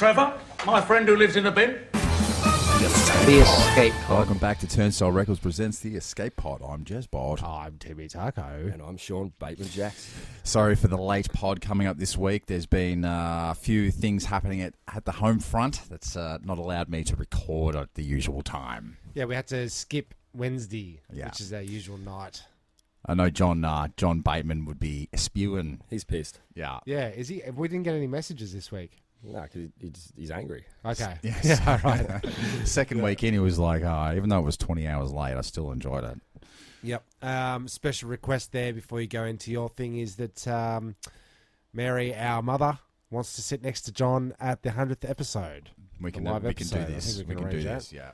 Trevor, my friend who lives in a bin. The Escape Pod. Welcome back to Turnstile Records presents The Escape Pod. I'm Jezbot. I'm Timmy Taco. And I'm Sean Bateman-Jacks. Sorry for the late pod coming up this week. There's been a few things happening at the home front that's not allowed me to record at the usual time. Yeah, we had to skip Wednesday, Yeah. which is our usual night. I know John Bateman would be spewing. He's pissed. Yeah. Yeah, is he? We didn't get any messages this week. No, because he's angry. Okay. Yes. Yeah, right. Second week in, he was like, even though it was 20 hours late, I still enjoyed it. Yep. Special request there before you go into your thing is that Mary, our mother, wants to sit next to John at the 100th episode. We can do I this. think we can arrange that. Yeah.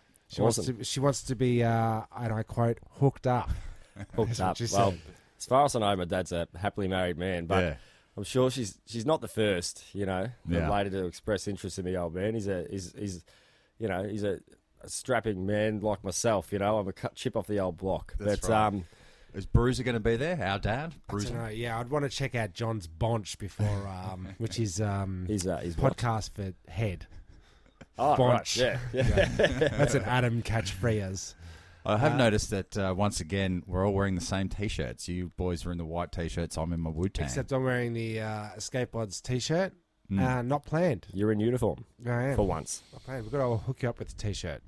She wants to be, and I quote, hooked up. Hooked up. She Well, said. as far as I know, my dad's a happily married man, but Yeah. I'm sure she's not the first, the Yeah. lady to express interest in the old man. He's a strapping man like myself. I'm a chip off the old block. That's but right. Is Bruiser going to be there? Our dad, I Bruiser. don't know. Yeah, I'd want to check out John's Bonch before, which is he's podcast for head. Oh, Bonch. right. Yeah. That's an Adam catchphrase. I have noticed that once again we're all wearing the same T-shirts. You boys are in the white T-shirts. I'm in my Wu-Tang. Except I'm wearing the Escape Pods t-shirt. Not planned. You're in uniform I am. for once. Not planned. We've got to hook you up with the t-shirt.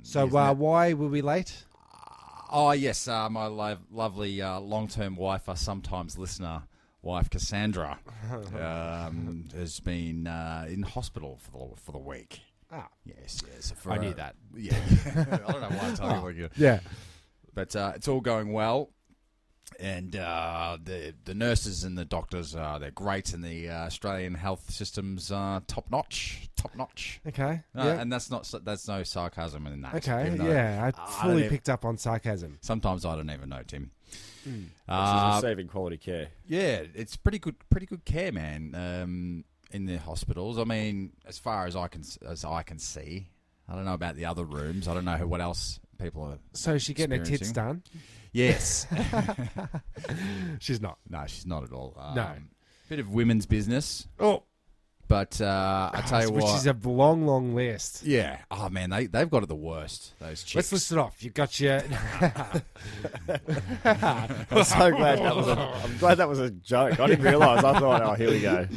So Isn't it? why were we late? Oh yes, my lovely long-term wife, sometimes listener wife Cassandra, has been in hospital for the week. Ah, Yes. I knew that. Yeah. I don't know why I'm telling you like you. Yeah. But it's all going well, and the nurses and the doctors they're great, and the Australian health system's top notch. Okay. Yeah. And that's no sarcasm in that. Okay. even though Yeah. I I fully don't even- picked up on sarcasm. Sometimes I don't even know, Tim. She's receiving quality care. Yeah, it's pretty good care, man. In the hospitals, I mean, as far as I can see, I don't know about the other rooms. I don't know what else people are. So is she getting her tits experiencing. done? Yes. She's not. No, she's not at all. No. Bit of women's business, Oh, but I tell you which what. is a long, long list. Yeah. Oh man, they've got it the worst. Those chicks. Let's list it off. You got your. I'm so glad that was a joke. I didn't realise. I thought, oh, here we go.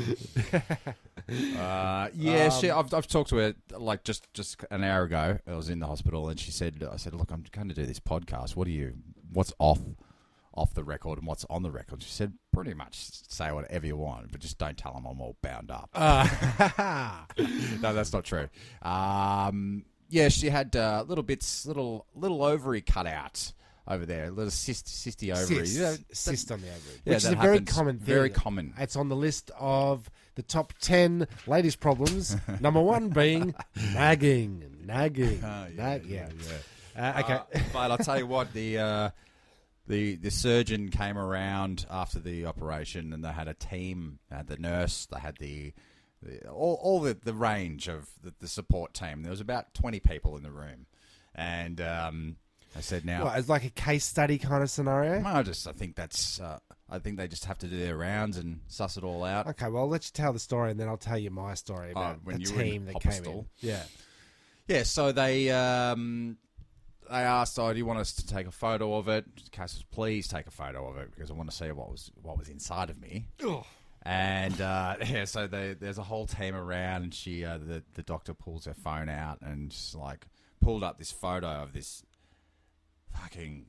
I've talked to her like just an hour ago. I was in the hospital, and I said, look, I'm going to do this podcast. What's off the record and what's on the record? She said, pretty much say whatever you want, but just don't tell them I'm all bound up. No, that's not true. Yeah, she had little ovary cut out over there, a little cysty ovary. Cyst on the ovary. Yeah, Which is that a very happens. common thing. Very common. It's on the list of the top 10 ladies' problems. Number 1 being nagging. Okay. But I'll tell you what, the surgeon came around after the operation, and they had a team. They had the nurse. They had all the range of the support team. There was about 20 people in the room, and I said, now, What, it's like a case study kind of scenario? I think that's. I think they just have to do their rounds and suss it all out. Okay, well, I'll let you tell the story, and then I'll tell you my story about when the you were in team that came in. hospital. Yeah. Yeah, so they asked, do you want us to take a photo of it? Cass says, please take a photo of it, because I want to see what was inside of me. Ugh. And so there's a whole team around, and she the doctor pulls her phone out and just like pulled up this photo of this fucking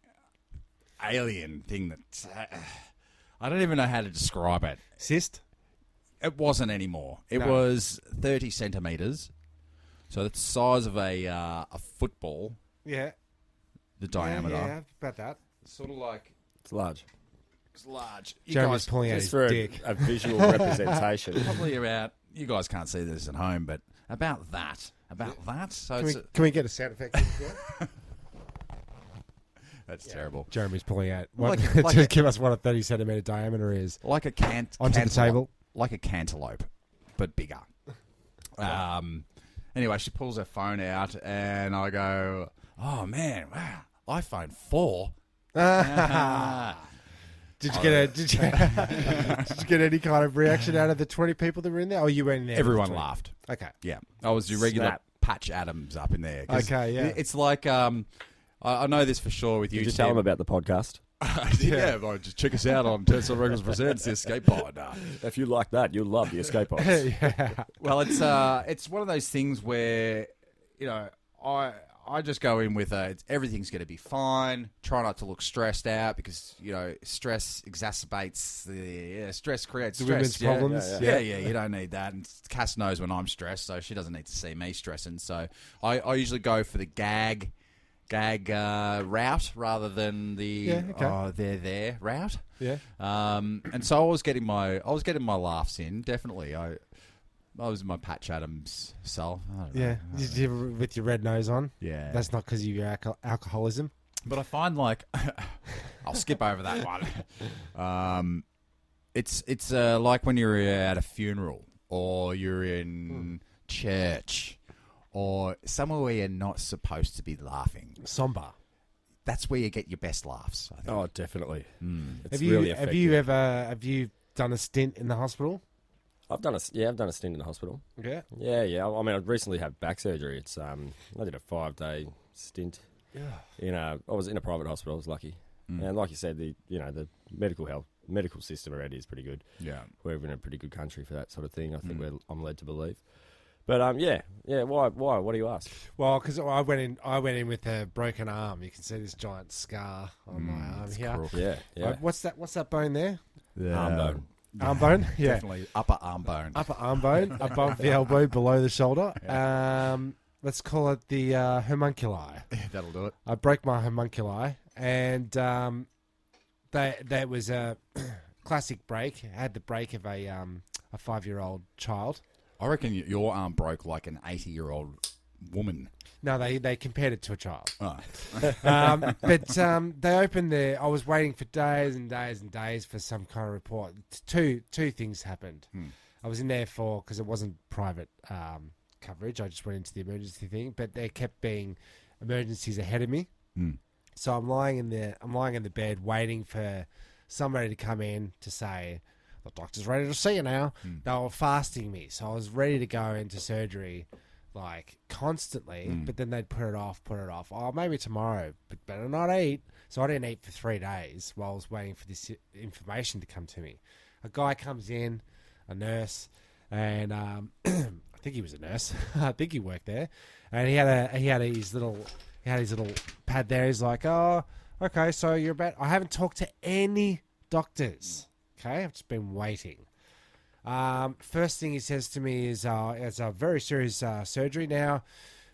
alien thing that I don't even know how to describe it. Cyst? It wasn't anymore. It No. was 30 centimeters, so it's the size of a football. Yeah. The diameter. Yeah, about that. Sort of like It's large. it's large. You Jeremy's guys pulling out Just his for dick. a visual representation. probably about. You guys can't see this at home, but about that. So Can we get a sound effect? that's terrible. Jeremy's pulling out. Like Just give us what a 30 centimeter diameter is. Like a Onto the table. Like a cantaloupe, but bigger. Anyway, she pulls her phone out, and I go, "Oh man, wow, iPhone 4." Did you get any kind of reaction out of the 20 people that were in there? Or you went in there? Everyone laughed. Okay. Yeah, I was your regular Snap. Patch Adams up in there. 'Cause Okay, yeah. It's like I know this for sure with you. Did you tell them about the podcast? Yeah, well, just check us out on Tesla Records Presents the Escape Pod. If you like that, you'll love the escape pods. Yeah. Well, it's one of those things where I just go in with everything's going to be fine. Try not to look stressed out because stress exacerbates stress creates The stress. women's problems. Yeah, you don't need that. And Cass knows when I'm stressed, so she doesn't need to see me stressing. So I usually go for the gag route rather than the they're there route. Yeah. And so I was getting my laughs in. Definitely, I was in my Patch Adams self. I don't know. Yeah. Did you, with your red nose on? Yeah. That's not because of your alcoholism. But I find I'll skip over that one. It's like when you're at a funeral or you're in church or somewhere where you're not supposed to be laughing. Somber. That's where you get your best laughs, I think. Oh, definitely. It's Have really you effective. have you done a stint in the hospital? I've done a stint in the hospital. Yeah. Yeah. I mean, I recently had back surgery. It's I did a 5-day stint. Yeah. I was in a private hospital. I was lucky, and like you said, the medical system around here is pretty good. Yeah. We're in a pretty good country for that sort of thing. I think I'm led to believe. But yeah. Why? What do you ask? Well, because I went in with a broken arm. You can see this giant scar on my arm here. crook. Yeah. What's that bone there? Arm bone. Arm bone. Yeah. Definitely upper arm bone. Upper arm bone, above the elbow, below the shoulder. Let's call it the homunculi. That'll do it. I broke my homunculi, and that was a classic break. I had the break of a 5-year-old child. I reckon your arm broke like an 80-year-old woman. No, they compared it to a child. Oh. But they opened the. I was waiting for days and days and days for some kind of report. Two things happened. I was in there because it wasn't private coverage. I just went into the emergency thing, but there kept being emergencies ahead of me. So I'm lying in the bed waiting for somebody to come in to say the doctor's ready to see you now. They were fasting me, so I was ready to go into surgery. Like constantly, but then they'd put it off. Oh, maybe tomorrow, but better not eat. So I didn't eat for 3 days while I was waiting for this information to come to me. A guy comes in, a nurse, and I think he was a nurse. I think he worked there, and he had his little pad there. He's like, oh, okay, so you're about. I haven't talked to any doctors. Okay, I've just been waiting. First thing he says to me is, it's a very serious surgery. Now,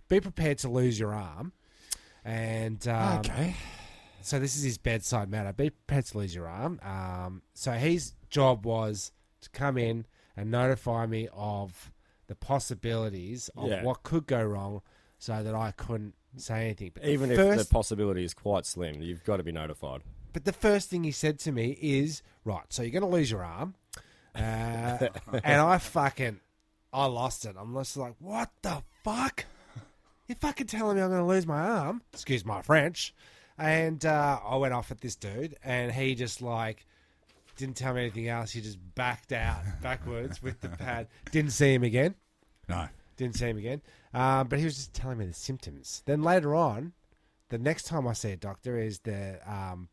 be prepared to lose your arm. And Okay. so this is his bedside matter. Be prepared to lose your arm. So his job was to come in and notify me of the possibilities of what could go wrong so that I couldn't say anything. But Even if the possibility is quite slim, you've got to be notified. But the first thing he said to me is, right, so you're going to lose your arm. And I lost it. I'm just like, what the fuck? You're fucking telling me I'm going to lose my arm? Excuse my French. And I went off at this dude, and he just didn't tell me anything else. He just backed out backwards with the pad. Didn't see him again. No. Didn't see him again. But he was just telling me the symptoms. Then later on, the next time I see a doctor is the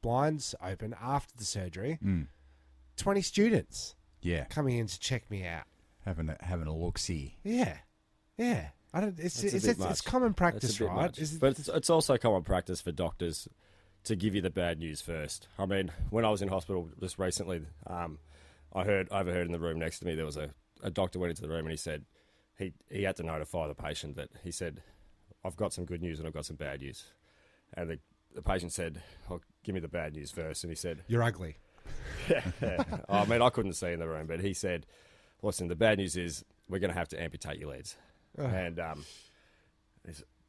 blinds open after the surgery. 20 students. Yeah. Coming in to check me out. Having a look-see. Yeah. I don't. It's common practice, right? But it's also common practice for doctors to give you the bad news first. I mean, when I was in hospital just recently, I overheard in the room next to me there was a doctor went into the room and he said he had to notify the patient that he said, I've got some good news and I've got some bad news, and the patient said, oh, give me the bad news first, and he said, you're ugly. Yeah. I mean, I couldn't see in the room, but he said, listen, the bad news is we're going to have to amputate your legs. And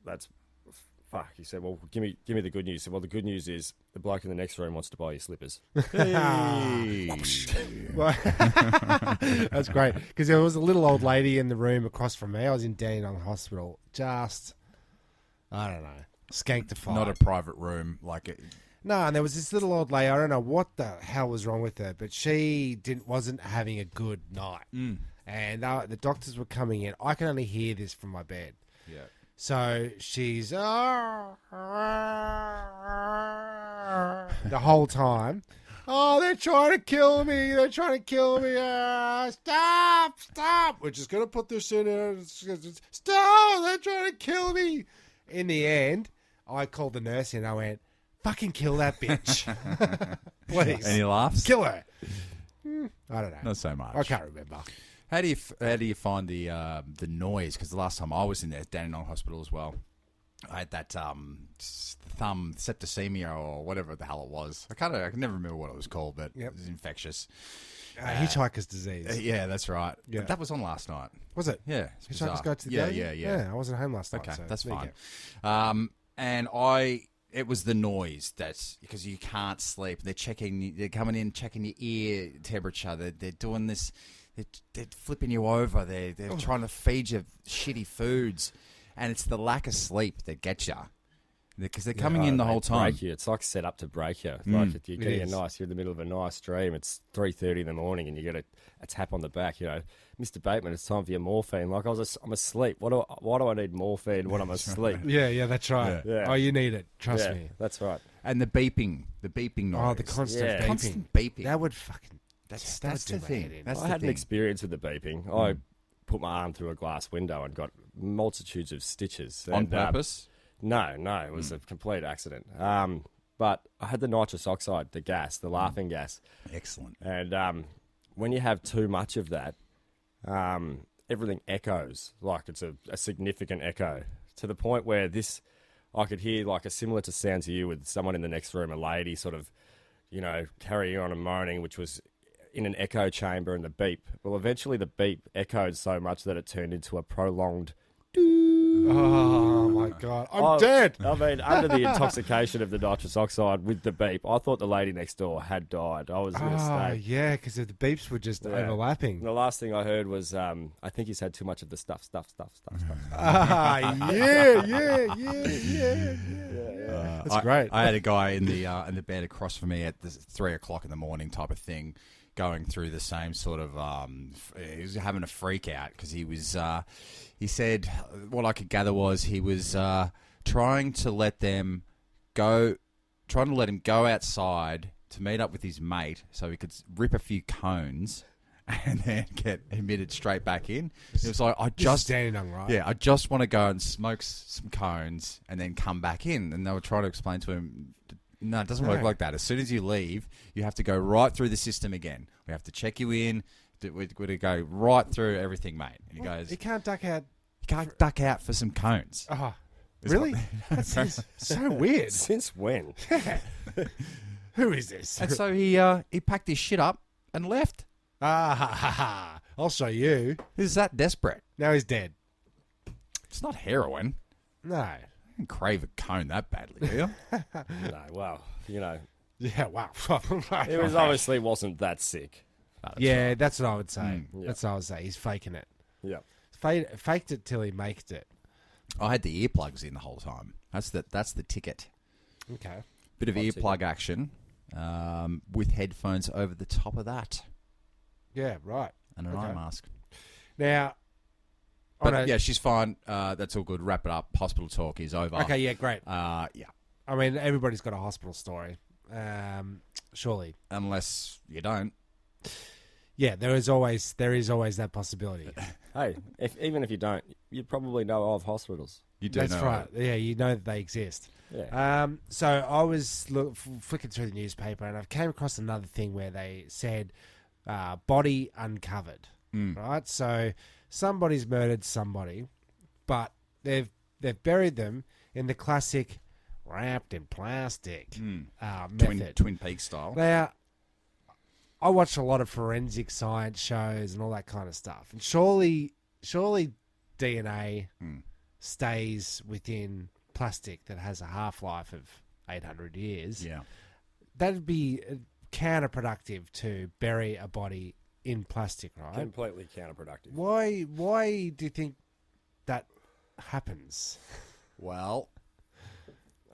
that's fuck. He said, well, give me the good news. He said, well, the good news is the bloke in the next room wants to buy your slippers. Hey. That's great. Because there was a little old lady in the room across from me. I was in Dandenong Hospital. Just, I don't know, skanked a fire. Not a private room. No, and there was this little old lady. I don't know what the hell was wrong with her, but she wasn't having a good night. And the doctors were coming in. I can only hear this from my bed. Yeah. So she's the whole time. Oh, they're trying to kill me. They're trying to kill me. Stop. We're just going to put this in here. Stop. They're trying to kill me. In the end, I called the nurse in. I went, fucking kill that bitch. Please. Any laughs? Kill her. I don't know. Not so much. I can't remember. How do you find the noise? Because the last time I was in there, Dandenong Hospital as well, I had that thumb septicemia or whatever the hell it was. I can never remember what it was called, but it was infectious. Hitchhiker's disease. Yeah, that's right. Yeah. But that was on last night. Was it? Yeah. Hitchhiker's Guide to the Galaxy? Yeah, I wasn't home last night. Okay, So that's there you fine. And it was the noise that's because you can't sleep. They're coming in, checking your ear temperature. They're doing this. They're flipping you over. They're trying to feed you shitty foods, and it's the lack of sleep that gets you because they're coming in the whole time. Break you. It's like set up to break you. Like if you're getting you're in the middle of a nice dream. It's 3:30 in the morning, and you get a tap on the back. You know, Mr. Bateman, it's time for your morphine. Like I'm asleep. Why do I need morphine when I'm asleep? Yeah, that's right. Yeah. Oh, you need it. Trust Yeah, me. that's right. And the beeping noise. Oh, the constant beeping. Constant beeping. That would fucking. That's that would the do my thing. head in. That's I the had an thing. experience with the beeping. I put my arm through a glass window and got multitudes of stitches. On And, purpose? No, it was a complete accident. But I had the nitrous oxide, the gas, the laughing gas. Excellent. And when you have too much of that, everything echoes, like it's a significant echo, to the point where I could hear like a similar to sound to you with someone in the next room, a lady sort of, carrying on and moaning, which was in an echo chamber, and the beep. Well, eventually the beep echoed so much that it turned into a prolonged Oh my god, I'm dead. I mean, under the intoxication of the nitrous oxide with the beep, I thought the lady next door had died. I was going to stay. Yeah, because the beeps were just overlapping. The last thing I heard was, I think he's had too much of the stuff. Yeah. That's great. I had a guy in the bed across from me at 3 o'clock in the morning type of thing, going through the same sort of. He was having a freak out because he was. He said what I could gather was he was trying to let him go outside to meet up with his mate so he could rip a few cones and then get admitted straight back in. It was like, I just want to go and smoke some cones and then come back in. And they were trying to explain to him, no, it doesn't work like that. As soon as you leave, you have to go right through the system again. We have to check you in. We're going to go right through everything, mate. And he goes, You can't duck out. You can't duck out for some cones. Oh, really? That seems so weird. Since when? Who is this? And so he packed his shit up and left. I'll show you. He's that desperate. Now he's dead. It's not heroin. No. I didn't crave a cone that badly, do you? No, well, Yeah, wow. it was obviously wasn't that sick. Yeah, that's what I would say. Yeah. That's what I would say. He's faking it. Yeah. Faked it till he maked it. I had the earplugs in the whole time. That's the ticket. Okay. Bit of Hot earplug action with headphones over the top of that. Yeah, right. And an eye mask. Now, but yeah, she's fine. That's all good. Wrap it up. Hospital talk is over. Okay, yeah, great. Yeah. I mean, everybody's got a hospital story. Surely. Unless you don't. Yeah, there is always that possibility. Hey, even if you don't, you probably know of hospitals. You do That's know right. it. Yeah, you know that they exist. Yeah. So I was flicking through the newspaper and I came across another thing where they said body uncovered. Right? So somebody's murdered somebody, but they've buried them in the classic wrapped in plastic method. Twin Peaks style. Now, I watch a lot of forensic science shows and all that kind of stuff. And surely DNA stays within plastic that has a half-life of 800 years. Yeah. That'd be counterproductive to bury a body in plastic, right? Completely counterproductive. Why do you think that happens? Well,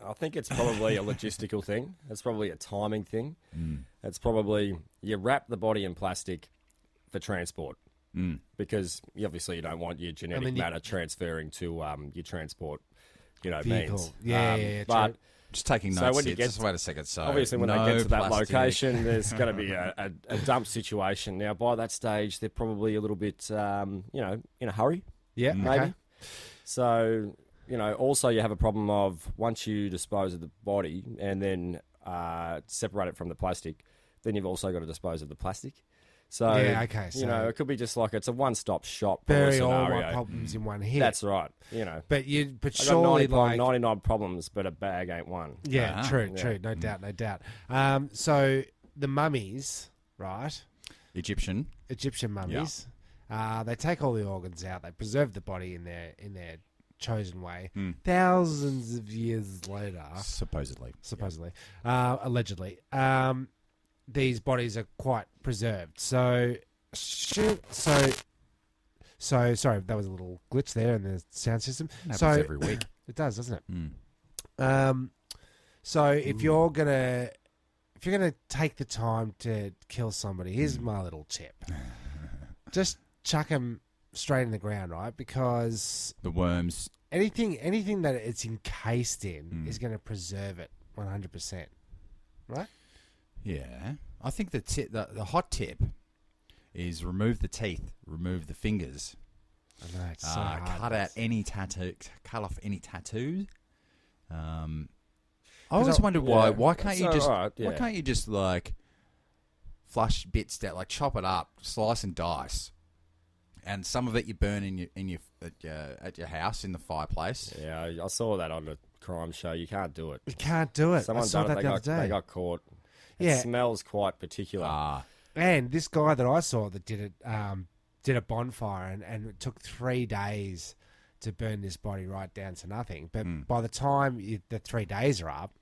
I think it's probably a logistical thing. It's probably a timing thing. It's probably you wrap the body in plastic for transport because obviously you don't want your genetic matter transferring to your transport, Vehicle. means. Yeah, but true. Just taking So notes when you here. get Just wait a second. So obviously when no they get to that plastic. location, there's going to be a dump situation. Now, by that stage, they're probably a little bit, in a hurry. Yeah, Maybe. okay. So, also you have a problem of once you dispose of the body and then separate it from the plastic, then you've also got to dispose of the plastic. So, Yeah, okay, so- it could be just like it's a one-stop shop. Bury all scenario. my problems in one hit. That's right. But I got surely 99 problems, but a bag ain't one. Yeah, Ah. true, Yeah. no doubt. So the mummies, right? Egyptian. Egyptian mummies. They take all the organs out. They preserve the body in their chosen way. Thousands of years later, Supposedly. allegedly, these bodies are quite preserved. So sorry, that was a little glitch there in the sound system. Happens So every week. it does, doesn't it? So if you're gonna take the time to kill somebody, here's my little tip: just chuck them straight in the ground, right? Because The worms. anything that it's encased in is going to preserve it 100%, right? Yeah. I think the hot tip is remove the teeth, remove the fingers, I know, it's so hard. cut off any tattoos. I always wondered why. yeah. Why can't you It's just? alright, Why yeah. can't you just like flush bits down, like chop it up, slice and dice, and some of it you burn at your house in the fireplace. Yeah, I saw that on the crime show. You can't do it. You can't do it. Someone I saw done that it. the other day. They got caught. Yeah. It smells quite particular. And this guy that I saw that did it, did a bonfire, and it took 3 days to burn this body right down to nothing. But by the time the 3 days are up,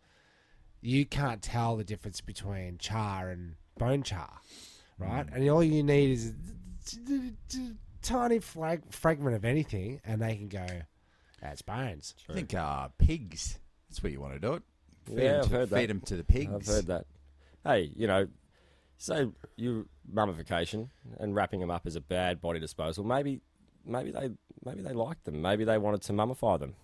you can't tell the difference between char and bone char, right? And all you need is a tiny fragment of anything, and they can go, that's bones. I think pigs. That's where you want to do it. I've heard that. Feed them to the pigs. I've heard that. Hey, say you mummification and wrapping them up as a bad body disposal. Maybe they liked them. Maybe they wanted to mummify them.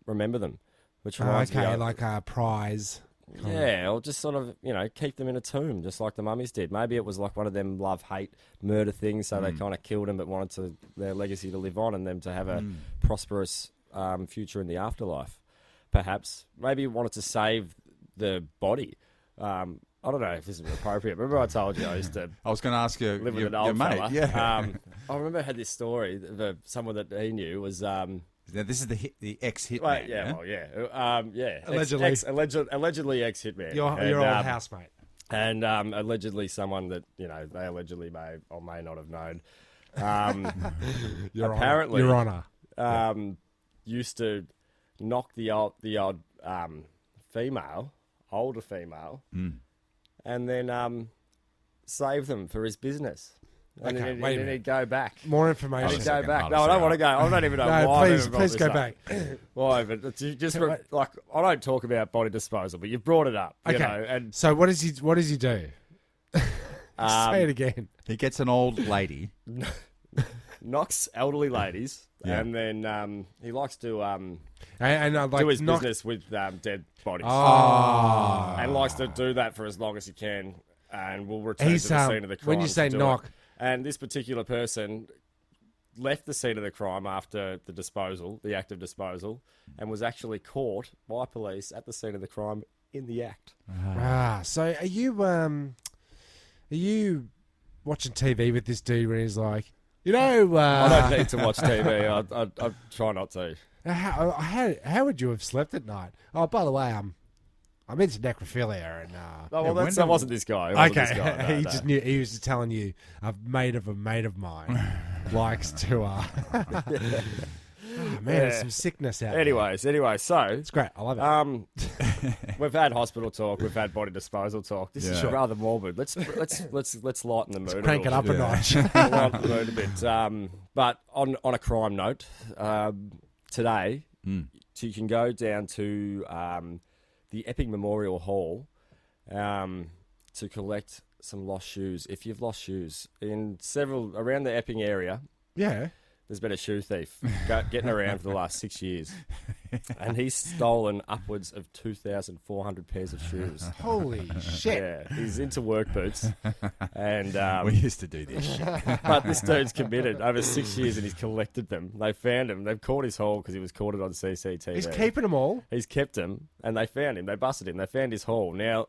Remember them. Which reminds me of, like a prize. yeah, or just sort of keep them in a tomb, just like the mummies did. Maybe it was like one of them love-hate murder things, so they kind of killed them, but wanted their legacy to live on and them to have a prosperous future in the afterlife. Perhaps maybe wanted to save the body. I don't know if this is appropriate. Remember I told you I used to I was going to ask you, live with your an old mate. fella. Yeah. I remember I had this story of someone that he knew was. Now, this is the ex-hitman. Right, yeah. Allegedly. Allegedly ex-hitman. Your old housemate. And allegedly someone that, they allegedly may or may not have known. Apparently, Your Honour. used to knock the odd female, older female, and then save them for his business. And Okay, then wait a he'd minute. go back. More He'd information. go back. hold No, a I don't second. want to go. I don't even know No, why. please go back. Why? But it's just like I don't talk about body disposal, but you brought it up. Okay. And So what does he do? Say it again. He gets an old lady. knocks elderly ladies, Yeah. and then he likes to And like do his knock- business with dead bodies, and likes to do that for as long as he can, and will return He's to the scene of the crime. when you say to do knock, it. And this particular person left the scene of the crime after the disposal, the act of disposal, and was actually caught by police at the scene of the crime in the act. So are you watching TV with this dude when he's like, I don't need to watch TV. I try not to. how would you have slept at night? Oh, by the way, I'm into necrophilia and. Oh, well, when that wasn't this guy. It wasn't this guy. No, he no. just knew. He was just telling you, a mate of mine likes to. Oh, man, there's some sickness out there. Anyway, so It's great. I love it. we've had hospital talk, we've had body disposal talk. This is Yeah. rather morbid. Let's lighten the mood. Crank it up a notch. Lighten the mood a bit. But on a crime note, today, So you can go down to the Epping Memorial Hall to collect some lost shoes. If you've lost shoes in around the Epping area, Yeah. there's been a shoe thief getting around for the last 6 years, and he's stolen upwards of 2,400 pairs of shoes. Holy shit. Yeah, he's into work boots, and We used to do this shit. but this dude's committed over 6 years, and he's collected them. They found him. They've caught his haul because he was caught it on CCTV. He's keeping them all. He's kept him, and they found him. They busted him. They found his haul. Now,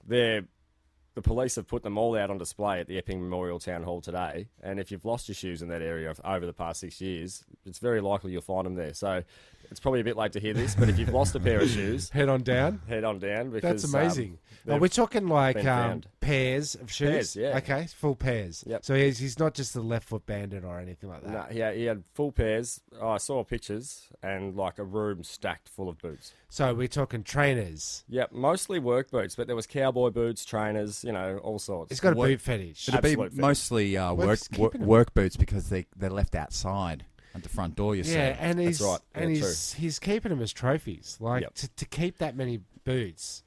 the police have put them all out on display at the Epping Memorial Town Hall today. And if you've lost your shoes in that area over the past 6 years, it's very likely you'll find them there. So it's probably a bit late to hear this, but if you've lost a pair of shoes, Head on down. head on down. Because, That's amazing. Are they've we talking like been found. pairs of shoes? Pairs, yeah. Okay, full pairs. Yep. So he's not just a left foot bandit or anything like that. No, he had full pairs. Oh, I saw pictures and like a room stacked full of boots. So we're talking trainers. Yep, mostly work boots, but there was cowboy boots, trainers, all sorts. He's got a What- boot fetish. It'd be Absolute fit. mostly What's keeping 'em? work boots because they're left outside at the front door. You see. Yeah, and he's right. and Yeah, he's keeping them as trophies. Like Yep. to keep that many boots.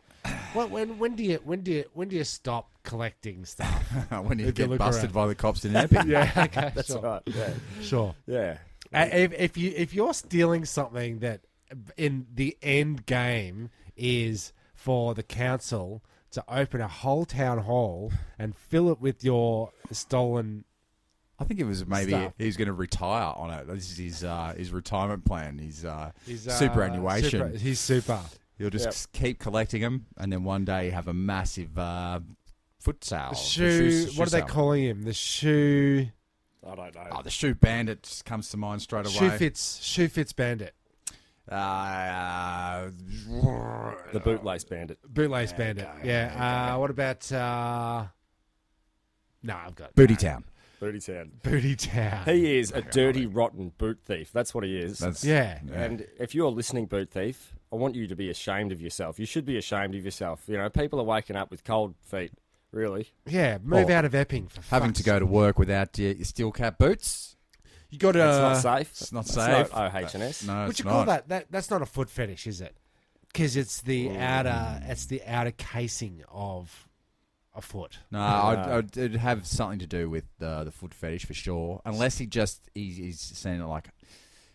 When do you stop collecting stuff? when you If you get look busted around. by the cops in Epping. Yeah, okay, That's sure. right. Yeah. Sure. Yeah. If you're stealing something that in the end game is for the council to open a whole town hall and fill it with your stolen. I think it was maybe Stuff. he's going to retire on it. This is his retirement plan. His His, superannuation. He's super. He'll just keep collecting them, and then one day have a massive foot sale. The shoe. What are they sale. calling him? The shoe. I don't know. Oh, the shoe bandit just comes to mind straight away. Shoe fits bandit. Uh, The bootlace bandit. Bootlace bandit. Yeah. What about? No, I've got Booty Town. Booty Town. Booty Town. He is a dirty, rotten boot thief. That's what he is. That's, Yeah. And if you're listening, boot thief, I want you to be ashamed of yourself. You should be ashamed of yourself. People are waking up with cold feet. Really? Yeah. Move Or out of Epping for having to go to work without your steel cap boots. You got to. It's not safe. It's not It's safe. not OH&S. No, Would it's you not. call that? That's not a foot fetish, is it? Because it's the outer. It's the outer casing of a foot. No, it'd have something to do with the foot fetish for sure. Unless he's saying it like,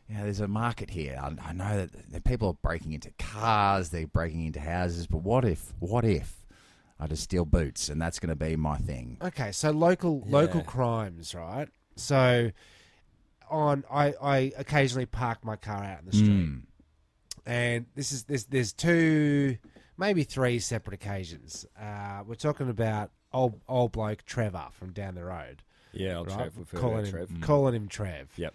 there's a market here. I know that people are breaking into cars, they're breaking into houses, but what if I just steal boots and that's going to be my thing? Okay, so local crimes, right? So I occasionally park my car out in the street, and there's two, maybe three separate occasions. We're talking about old bloke Trevor from down the road. Yeah, old Right? Trev. We've heard about Trev. Calling him Trev. Yep.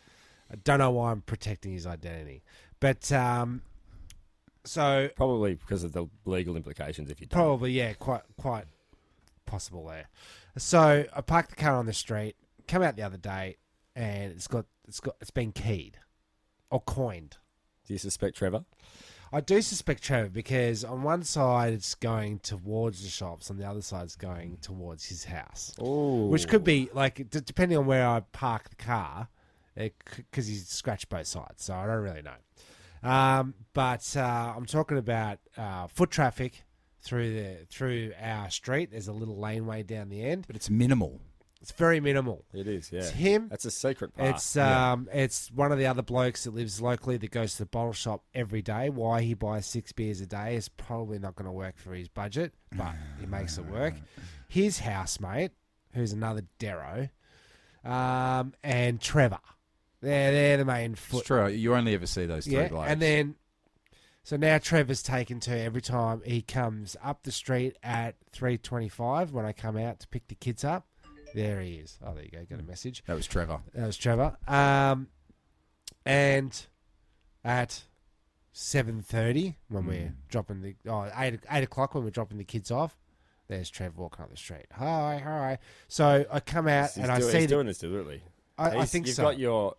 I don't know why I'm protecting his identity, but so Probably because of the legal implications if you don't. probably quite possible there. So I parked the car on the street, come out the other day, and it's been keyed or coined. Do you suspect Trevor? I do suspect Trevor because on one side it's going towards the shops, on the other side it's going towards his house, Oh. which could be like depending on where I park the car, because he's scratched both sides, so I don't really know. But I'm talking about foot traffic through our street. There's a little laneway down the end. But it's minimal. It's very minimal. It is, yeah. It's him. That's a secret part. It's one of the other blokes that lives locally that goes to the bottle shop every day. Why he buys 6 beers a day is probably not going to work for his budget, but he makes it work. His housemate, who's another Darrow, and Trevor. They're the main foot. It's true. You only ever see those three blokes. And then, so now Trevor's taken to every time he comes up the street at 3:25 when I come out to pick the kids up. There he is. Oh, there you go. Got a message. That was Trevor. That was Trevor. And at 7:30 when we're dropping the 8 o'clock when we're dropping the kids off, there's Trevor walking up the street. Hi. So I come out and I see he's doing this deliberately. I think you've so. You've got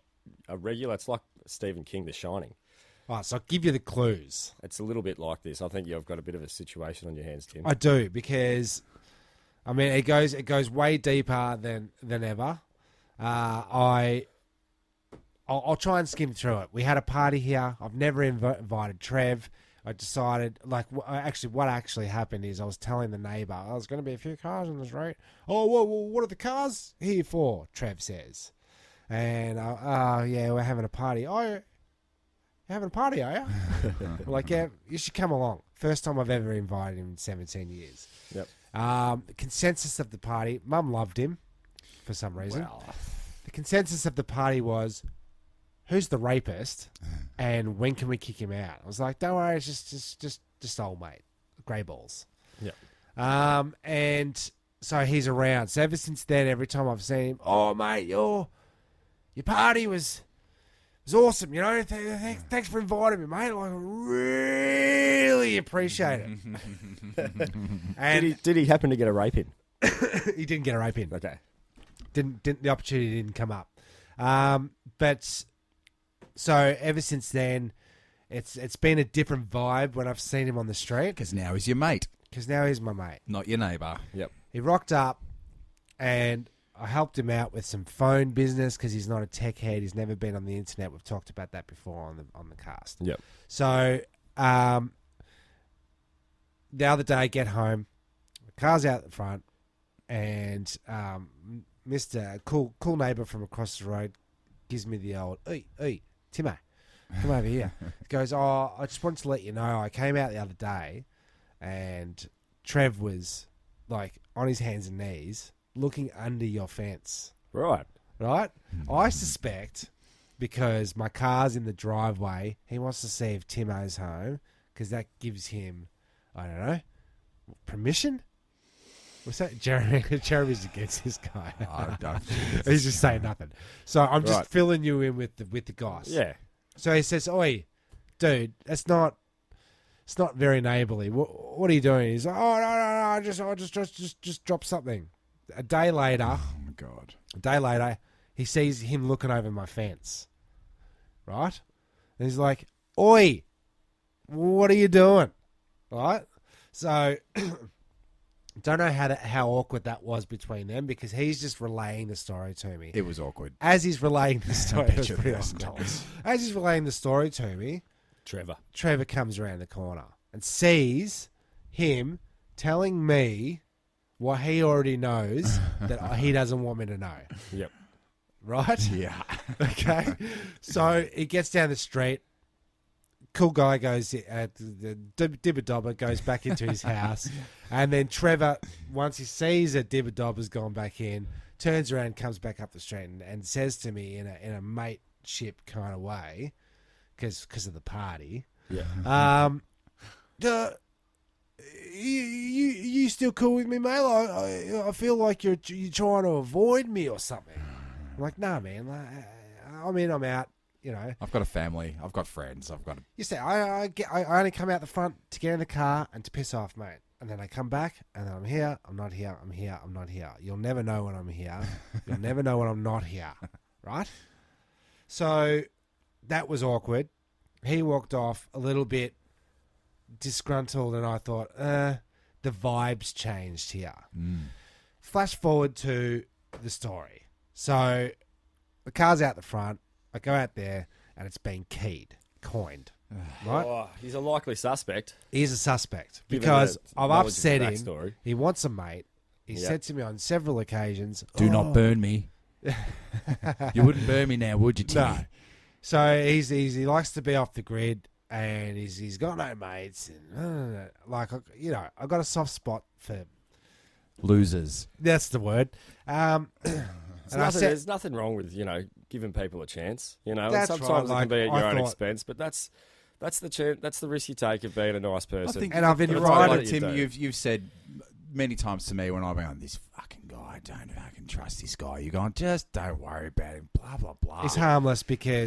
a regular. It's like Stephen King, The Shining. All right, so I'll give you the clues. It's a little bit like this. I think you've got a bit of a situation on your hands, Tim. I do, because I mean it goes way deeper than ever. I I'll try and skim through it. We had a party here. I've never invited Trev. I decided, like, what actually happened is I was telling the neighbour, oh, there's going to be a few cars on this road. Oh, well, what are the cars here for? Trev says. And, yeah, we're having a party. Oh, you're having a party, are you? I'm like, yeah, you should come along. First time I've ever invited him in 17 years. Yep. The consensus of the party, Mum loved him for some reason. The consensus of the party was, who's the rapist and when can we kick him out? I was like, don't worry, it's just old mate, grey balls. Yeah. And so he's around. So ever since then, every time I've seen him, oh mate, your party was awesome. You know, thanks for inviting me, mate. Like, I really appreciate it. And Did he happen to get a rape in? he didn't get a rape in. Okay. Didn't the opportunity didn't come up. But so ever since then, it's been a different vibe when I've seen him on the street. Because now he's your mate, Because now he's my mate. not your neighbour. Yep. He rocked up, and I helped him out with some phone business because he's not a tech head. He's never been on the internet. We've talked about that before on the cast. Yep. So the other day, get home, the car's out the front, and Mr. Cool neighbour from across the road gives me the old, hey, Timmy, come over here. He goes, oh, I just wanted to let you know, I came out the other day, and Trev was, like, on his hands and knees, looking under your fence. Right. Right? I suspect, because my car's in the driveway, he wants to see if Timo's home, because that gives him, I don't know, permission? What's that? Jeremy's against this guy. He's just saying nothing. So I'm just filling you in with the goss. Yeah. So he says, oi, dude, it's not very neighbourly. What are you doing? He's like, oh, no, I just dropped something. A day later, Oh my God. he sees him looking over my fence. Right? And he's like, oi, what are you doing? Right? So don't know how awkward that was between them, because he's just relaying the story to me. It was awkward. As he's relaying the story, it was bet you pretty it was awkward. jealous. As he's relaying the story to me, Trevor. comes around the corner and sees him telling me what he already knows that he doesn't want me to know. Yep. Right? Yeah. Okay. So he gets down the street. Cool guy goes, the dibber dobber goes back into his house. And then Trevor, once he sees that dibber dobber's gone back in, turns around, comes back up the street and says to me in a mateship kind of way, because of the party, you still cool with me, mate? I feel like you're trying to avoid me or something. I'm like, nah, man. I'm in, I'm out. You know, I've got a family. I've got friends. I've got. You say I only come out the front to get in the car and to piss off, mate. And then I come back and then I'm here. I'm not here. I'm here. I'm not here. You'll never know when I'm here. You'll never know when I'm not here. Right? So that was awkward. He walked off a little bit disgruntled, and I thought, the vibes changed here. Flash forward to the story. So the car's out the front. I go out there, and it's been coined. Right? Oh, he's a likely suspect. He's a suspect Given because the I've knowledge of upset the him. backstory. He wants a mate. He said to me on several occasions, Do not burn me. You wouldn't burn me now, would you, Timmy? No. So he likes to be off the grid, and he's got no mates. And, I've got a soft spot for Losers. that's the word. There's nothing wrong with giving people a chance. That's Sometimes right, it can be at like, your I own thought- expense, but that's the chance. That's the risk you take of being a nice person. And I've You're invited- right, you Tim. do. You've said many times to me when I've been on this fucking guy. I don't fucking trust this guy. You're going, just don't worry about him. Blah blah blah. He's harmless because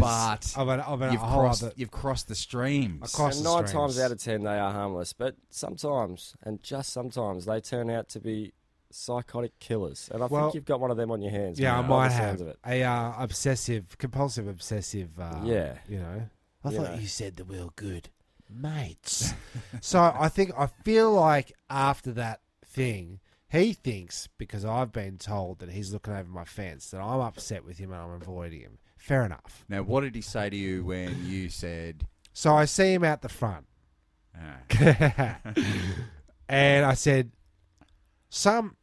But you've crossed the streams. Across And the 9 streams. times out of 10, they are harmless. But sometimes, and just sometimes, they turn out to be psychotic killers. And I Well, think you've got one of them on your hands. Yeah, I man, by might the sounds have of it. a compulsive obsessive. Yeah. I You thought know. you said that we were good mates. So I feel like after that thing, he thinks because I've been told that he's looking over my fence that I'm upset with him and I'm avoiding him. fair enough. Now, what did he say to you when you said... So I see him out the front. Ah. And I said, some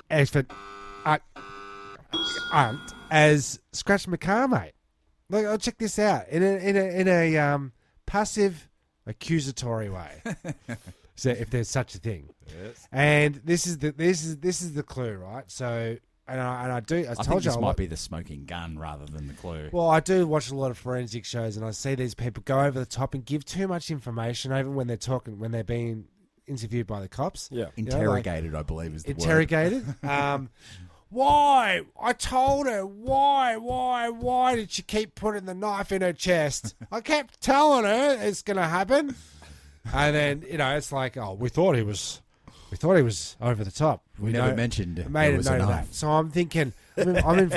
effort as scratch my car, mate. Look, I'll check this out in a passive accusatory way. So if there's such a thing, Yes. and this is the clue, right? So I think told you this might be the smoking gun rather than the clue. Well, I do watch a lot of forensic shows, and I see these people go over the top and give too much information, even when they're being interviewed by the cops. Yeah. Interrogated, I believe, is the word. Interrogated. Why? I told her. Why did she keep putting the knife in her chest? I kept telling her it's going to happen. And then, it's like, oh, we thought he was over the top. We never mentioned I made there a was note a of knife. that. So I'm thinking, I'm in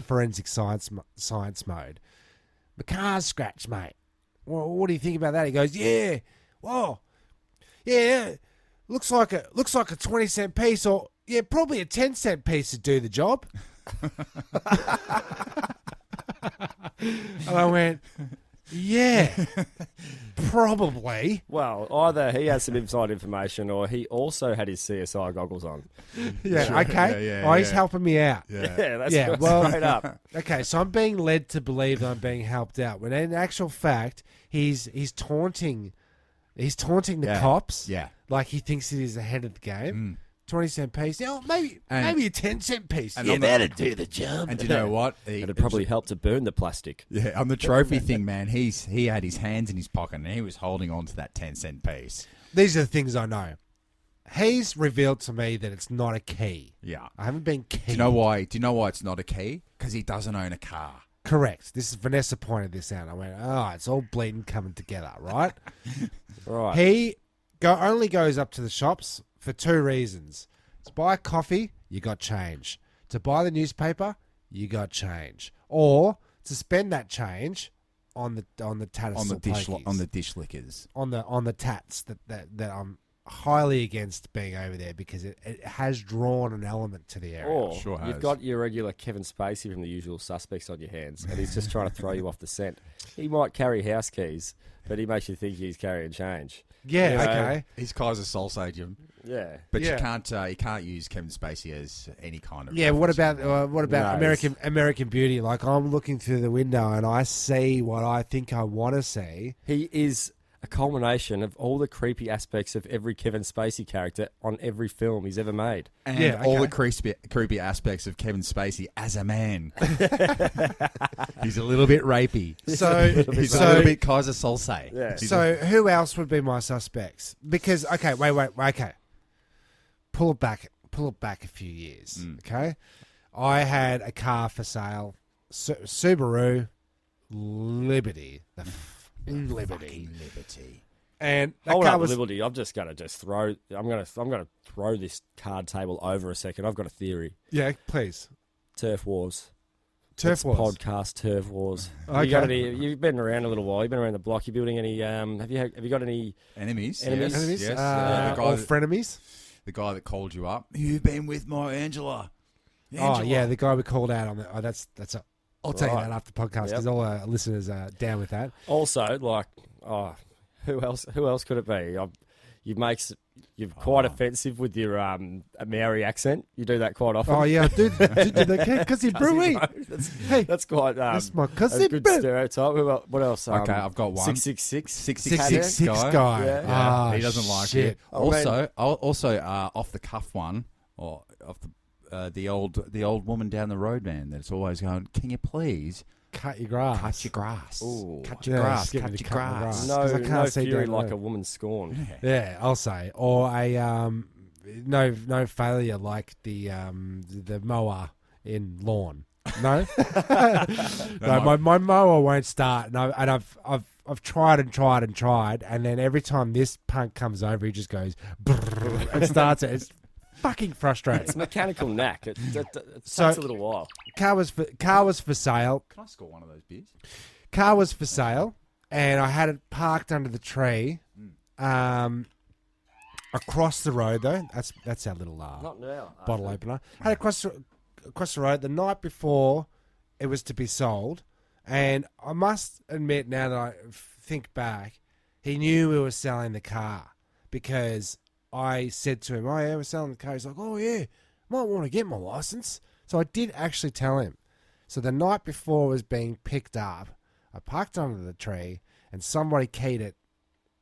forensic science mode. My car's scratched, mate. Well, what do you think about that? He goes, yeah. Whoa. Yeah. Looks like a 20-cent piece, or probably a 10-cent piece to do the job. And I went, yeah, probably. Well, either he has some inside information or he also had his CSI goggles on. Yeah, Sure. okay. Yeah, He's helping me out. Yeah, that's straight up. Okay, so I'm being led to believe that I'm being helped out, when in actual fact, he's taunting the cops. Yeah. Like he thinks he is ahead of the game. 20-cent piece. Maybe a 10-cent piece. And Yeah, on the- that'd do the job. And do you know what? It'd probably help to burn the plastic. Yeah, on the trophy thing, man, he had his hands in his pocket and he was holding on to that 10-cent piece. These are the things I know. He's revealed to me that it's not a key. Yeah. I haven't been key. Do you know why? Do you know why it's not a key? Because he doesn't own a car. Correct. This is Vanessa pointed this out. I went, it's all bleeding coming together, right? Right. He only goes up to the shops for two reasons. To buy coffee, you got change. To buy the newspaper, you got change. Or to spend that change on the tatters On the dish lickers. on the tats that I'm highly against being over there, because it has drawn an element to the area. Or Sure has. you've got your regular Kevin Spacey from The Usual Suspects on your hands, and he's just trying to throw you off the scent. He might carry house keys, but he makes you think he's carrying change. Yeah, You know? okay. He's Kaiser Soul Sage, Yeah. but Yeah. you can't use Kevin Spacey as any kind of. Yeah, what reference. about No, American Beauty? Like, I'm looking through the window and I see what I think I want to see. He is a culmination of all the creepy aspects of every Kevin Spacey character on every film he's ever made. And Yeah, all okay. the creepy aspects of Kevin Spacey as a man. He's a little bit rapey. So, He's a little bit Kaiser Soul Sage. Yeah. So who else would be my suspects? Because wait, okay. Pull it back a few years. Okay, I had a car for sale, Subaru Liberty, Liberty, and that Hold car up, was Liberty. I'm gonna throw this card table over a second. I've got a theory. yeah. Please, Turf Wars. Turf It's Wars. Podcast Turf Wars. Okay. You've been around a little while. You've been around the block. You building any? Have you got any? Enemies. Enemies? Yes. Enemies, Yes. or frenemies. The guy that called you up. You've been with my Angela. Oh yeah, the guy we called out on the. Oh, that's. I'll tell you Right. that after the podcast, because Yep. all our listeners are down with that. Also, who else could it be? You're quite offensive with your Maori accent. You do that quite often. Oh yeah, dude, because he brewy. Hey, That's quite that's my a cousin. good stereotype. What else? Okay, I've got one. 666. 666 guy. Yeah. Ah, he doesn't like shit. it. Also, off the cuff one, or off the old woman down the road, man. That's always going. Can you please Cut your grass. cut your grass? Ooh. Cut your Yeah, grass. just get Cut me to your cut my grass. grass. 'Cause I can't No see fury down like the a road. woman scorned. Yeah, I'll say, or a no failure like the mower in lawn. No, no, my mower won't start, and I've tried, and then every time this punk comes over, he just goes brrr, and starts it. It's fucking frustrating. It's a mechanical knack. It So- takes a little while. Car was for sale. Can I score one of those beers? Car was for sale, and I had it parked under the tree, across the road though. That's our little Not now. bottle opener. Had it across the road the night before it was to be sold. And I must admit, now that I think back, he knew we were selling the car because I said to him, "Oh yeah, we're selling the car." He's like, "Oh yeah, might want to get my license." So I did actually tell him. So the night before it was being picked up, I parked under the tree and somebody keyed it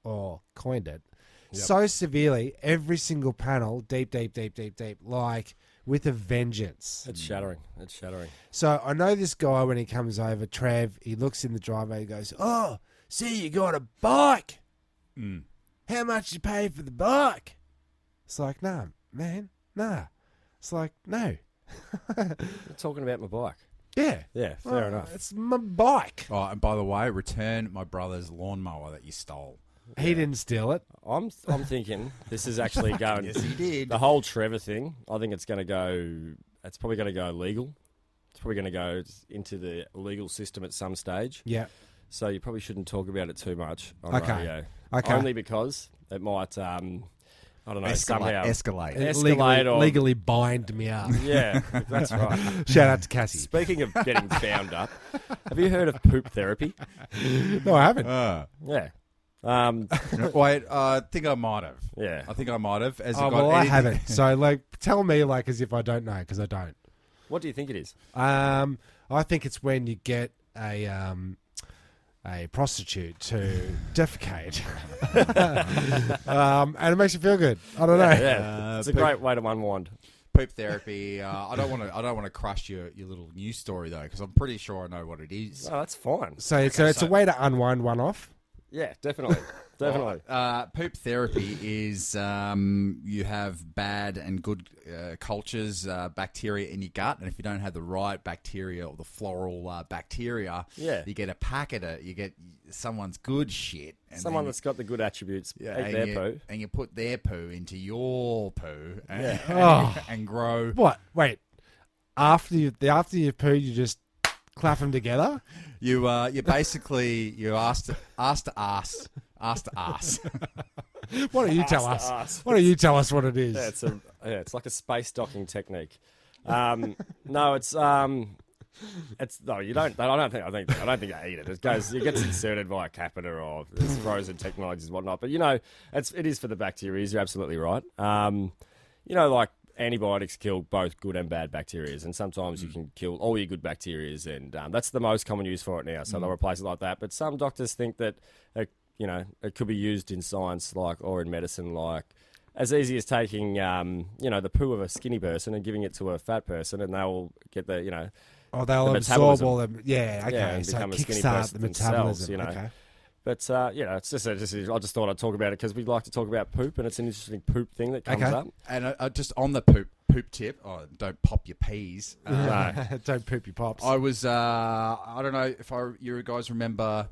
or coined it so severely, every single panel, deep, like with a vengeance. It's shattering. It's shattering. So I know this guy, when he comes over, Trev, he looks in the driveway, he goes, "Oh, see, you got a bike. How much you pay for the bike?" It's like, "Nah, man, nah." It's like, "No." You're talking about my bike. Yeah. Yeah, fair enough. It's my bike. Oh, and by the way, return my brother's lawnmower that you stole. He didn't steal it. I'm thinking this is actually going. Yes, he did. The whole Trevor thing, I think it's going to go. It's probably going to go legal. It's probably going to go into the legal system at some stage. Yeah. So you probably shouldn't talk about it too much on Okay. radio. Okay. Only because it might, I don't know, somehow escalate. Escalate or legally bind me up. Yeah, that's right. Shout out to Cassie. Speaking of getting bound up, have you heard of poop therapy? No, I haven't. Yeah. Wait, I think I might have. Yeah. I think I might have. Has it Oh, got well, I anything- haven't. So, like, tell me, like, as if I don't know, because I don't. What do you think it is? I think it's when you get a prostitute to defecate, and it makes you feel good. I don't know. Yeah, it's a great way to unwind. Poop therapy. I don't want to crush your little news story though, because I'm pretty sure I know what it is. Oh, that's fine. So it's a way to unwind one off. Yeah, definitely. Definitely. Poop therapy is you have bad and good cultures, bacteria in your gut, and if you don't have the right bacteria or the floral bacteria, Yeah. you get a packet. You get someone's good shit. And Someone then that's got the good attributes, eat and their you, poo. and you put their poo into your poo, and, Oh. and grow. What? Wait. After you pooed, you just clap them together? You basically you ask to ass. Why don't you tell us? Ass. Why don't you tell us what it is? Yeah, it's like a space docking technique. No, it's no, you don't. I don't think they eat it. It gets inserted via catheter or there's frozen technologies and whatnot. But it is for the bacteria. You're absolutely right. Like antibiotics kill both good and bad bacteria, and sometimes you can kill all your good bacteria, and that's the most common use for it now. So they'll replace it like that. But some doctors think that it could be used in science or in medicine, like as easy as taking the poo of a skinny person and giving it to a fat person, and they'll get the they'll the absorb metabolism. all the okay. and So become a skinny kickstart person the themselves, metabolism. Okay. But it's just I just thought I'd talk about it because we'd like to talk about poop, and it's an interesting poop thing that comes up. And just on the poop tip, don't pop your peas. Don't poop your pops. I was I don't know if you guys remember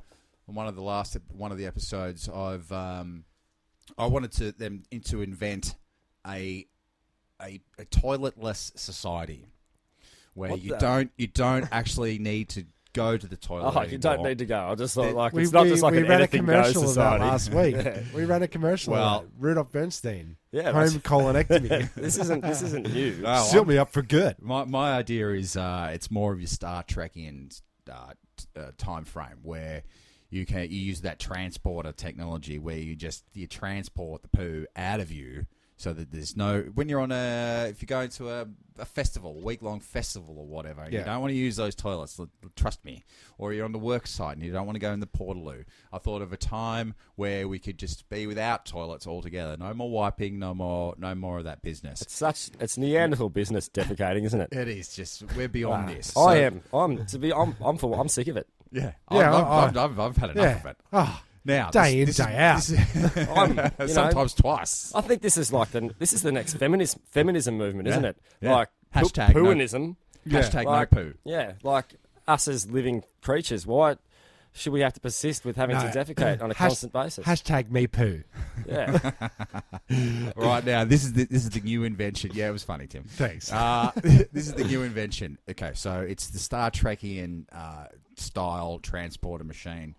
on one of the episodes I wanted them to invent a toiletless society where you don't actually need to go to the toilet. Oh, you don't need to go. I just thought we it's not just like an ran a anything goes commercial of that society. last week. We ran a commercial. Well, of that. Rudolph Bernstein. Yeah, home that's- colonectomy. This isn't new. No, Seal me up for good. My idea is it's more of your Star Trekian time frame where you use that transporter technology where you transport the poo out of you so that there's no when you're on if you're going to a festival, a week-long festival or whatever, and you don't want to use those toilets, trust me, or you're on the work site and you don't want to go in the portaloo. I thought of a time where we could just be without toilets altogether. No more wiping, no more of that business. It's Neanderthal business defecating, isn't it? It is just we're beyond this. I am. I'm sick of it. Yeah, Yeah, I've had enough of it. Oh, Now, day in, day out. Sometimes twice. I think this is the next feminism movement, isn't it? Yeah. Like Hashtag no- pooinism. Hashtag Like, no poo. Yeah, like us as living creatures. Why should we have to persist with having to defecate on a constant basis? Hashtag me poo. Yeah. Right now, this is the new invention. Yeah, it was funny, Tim. Thanks. This is the new invention. Okay, so it's the Star Trekian style transporter machine,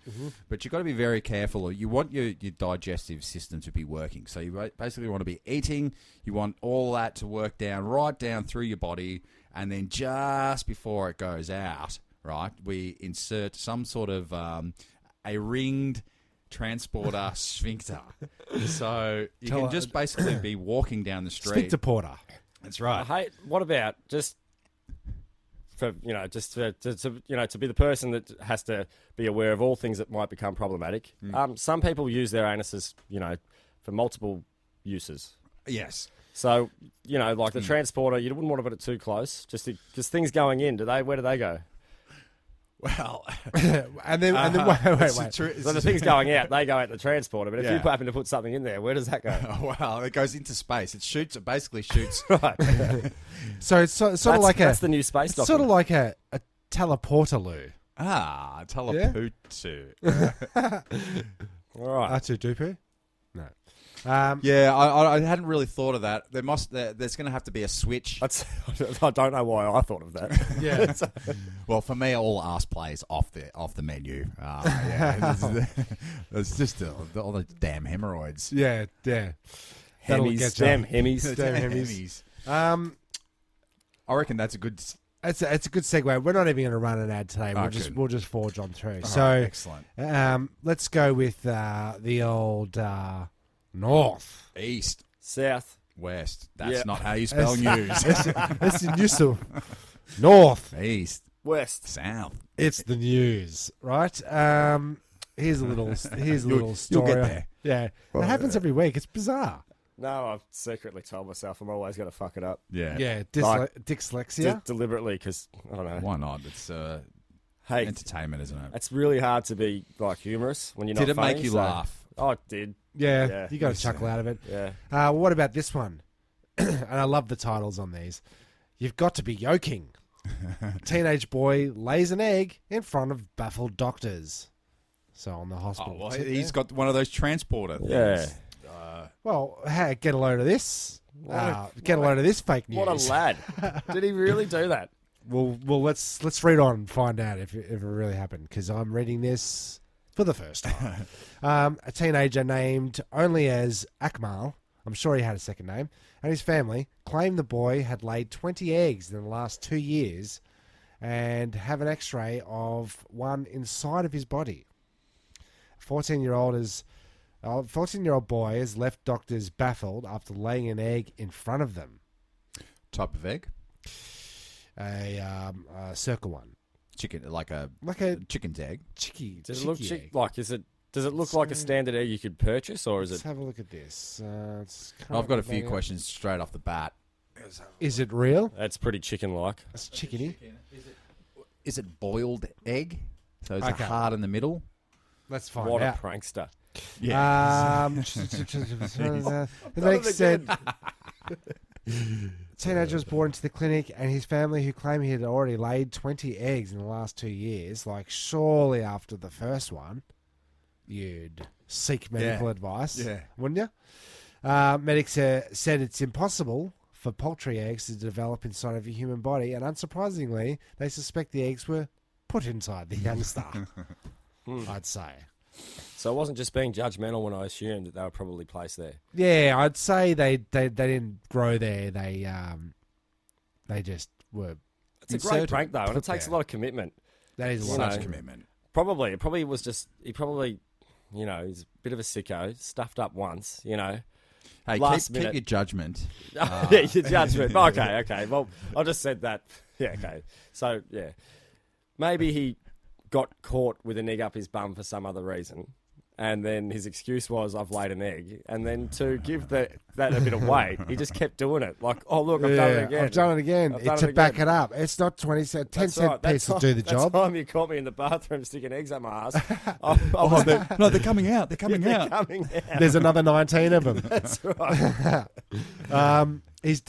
but you've got to be very careful. You want your digestive system to be working, so you basically want to be eating. You want all that to work right down through your body, and then just before it goes out, right, we insert some sort of a ringed transporter sphincter. So you can just basically be walking down the street. Sphincter Porter. That's right. Hey, what about just for to be the person that has to be aware of all things that might become problematic? Some people use their anuses, for multiple uses. Yes. So like the transporter, you wouldn't want to put it too close. Just things going in. Where do they go? Well, and then wait. So the things going out, they go out in the transporter. But if you happen to put something in there, where does that go? Well, it goes into space. It basically shoots. Right. So it's sort of like that's the new space document. sort of like a teleportaloo. Teleputu. All right. R2-D2? No. Yeah, I hadn't really thought of that. There's going to have to be a switch. I don't know why I thought of that. Yeah. Well, for me, all arse plays off the menu. Yeah, it's just all the damn hemorrhoids. Yeah. That'll get you. Damn Hemis. Damn Hemis. I reckon that's a good. It's a good segue. We're not even going to run an ad today. We'll just forge on through. So excellent. Let's go with the old north, East, South, West. That's not how you spell news. That's the news. North, East, West, South. It's the news, right? Here's a little story. You'll get there. Yeah, it happens every week. It's bizarre. No, I've secretly told myself I'm always going to fuck it up. Yeah. Yeah, Like, dyslexia. Deliberately, because, I don't know. Why not? It's Hey, entertainment, isn't it? it's really hard to be, humorous when you're not Did it funny, make you so- laugh? Oh, it did. Yeah, you got to chuckle out of it. Yeah. What about this one? And I love the titles on these. You've got to be Yolking. Teenage boy lays an egg in front of baffled doctors. So on the hospital. Oh, well, he's got one of those transporter things. Yeah. Well, hey, get a load of this. Get a load of this fake news. What a lad. Did he really do that? Well, let's read on and find out if it really happened, because I'm reading this for the first time. A teenager named only as Akmal, I'm sure he had a second name, and his family claimed the boy had laid 20 eggs in the last 2 years and have an x-ray of one inside of his body. A 14-year-old boy has left doctors baffled after laying an egg in front of them. Type of egg? A circle one. Chicken, like a chicken's egg. Does it look egg. does it look like a standard egg you could purchase, or is Let's it? have a look at this. I've got a few questions straight off the bat. Is it real? That's pretty chicken-like. It's chickeny. Is it boiled egg? So it's Okay. hard in the middle? Let's find What out. a prankster! The medic said teenager was brought into the clinic, and his family, who claim he had already laid 20 eggs in the last 2 years, surely after the first one, you'd seek medical advice, wouldn't you? Medics said it's impossible for poultry eggs to develop inside of a human body, and unsurprisingly, they suspect the eggs were put inside the youngster. I'd say. So I wasn't just being judgmental when I assumed that they were probably placed there. Yeah, I'd say they didn't grow there. They just were. It's a great prank though, and it takes a lot of commitment. That is a lot Such of commitment. Probably, it probably was just he probably, he's a bit of a sicko, stuffed up once, Hey, Last keep minute. your judgment. Yeah, your judgment. Okay. Well, I just said that. Yeah, okay. So yeah, maybe he got caught with an egg up his bum for some other reason. And then his excuse was, I've laid an egg. And then to give that a bit of weight, he just kept doing it. Like, oh, look, I've done it again. I've done it again. To back it up. It's not 20 cents. 10 cent piece will do the job. That time you caught me in the bathroom sticking eggs up my ass. They're coming out. They're coming out. Coming out. There's another 19 of them. That's right. His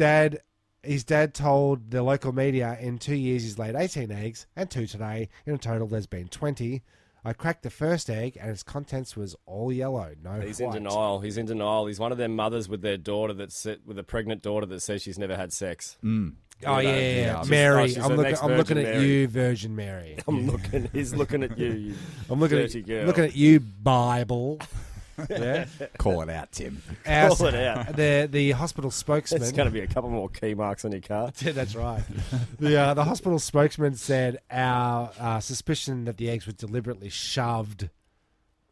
dad told the local media in 2 years he's laid 18 eggs, and 2 today. In total, there's been 20. I cracked the first egg, and its contents was all yellow. No, He's white. in denial. He's in denial. He's one of them mothers with their daughter with a pregnant daughter that says she's never had sex. Mm. Oh yeah. She's- Mary. she's I'm the next looking Virgin at Mary. you, Virgin Mary. He's looking at you. I'm looking dirty at girl. looking at you, Bible. Yeah. Call it out, Tim. Call it out. The hospital spokesman. There's going to be a couple more key marks on your car. Yeah, that's right. The hospital spokesman said our suspicion that the eggs were deliberately shoved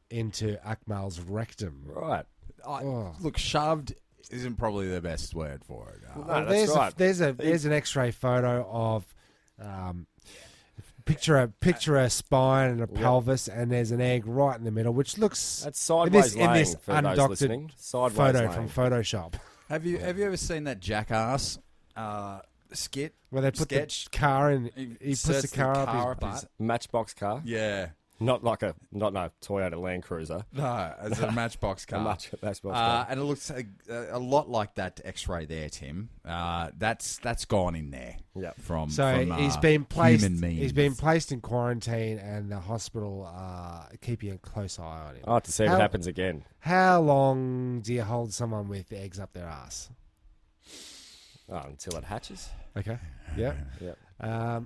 into Akmal's rectum. Right. Look, shoved isn't probably the best word for it. No, that's right. There's an X-ray photo of picture a spine and a pelvis, and there's an egg right in the middle, which looks That's sideways in this laying for those undoctored listening. Sideways photo laying. from Photoshop, Have you ever seen that Jackass skit? where they put sketch? the car in. He puts Sets the car up his his butt. Matchbox car. Yeah. Not a Toyota Land Cruiser. No, it's a Matchbox car. Matchbox car. And it looks a lot like that X-ray there, Tim. That's gone in there. Yeah. From He's been placed. human means. He's been placed in quarantine, and the hospital keeping a close eye on him. I'll have to see if it happens again. How long do you hold someone with eggs up their ass? Oh, until it hatches. Okay. Yeah. Yeah.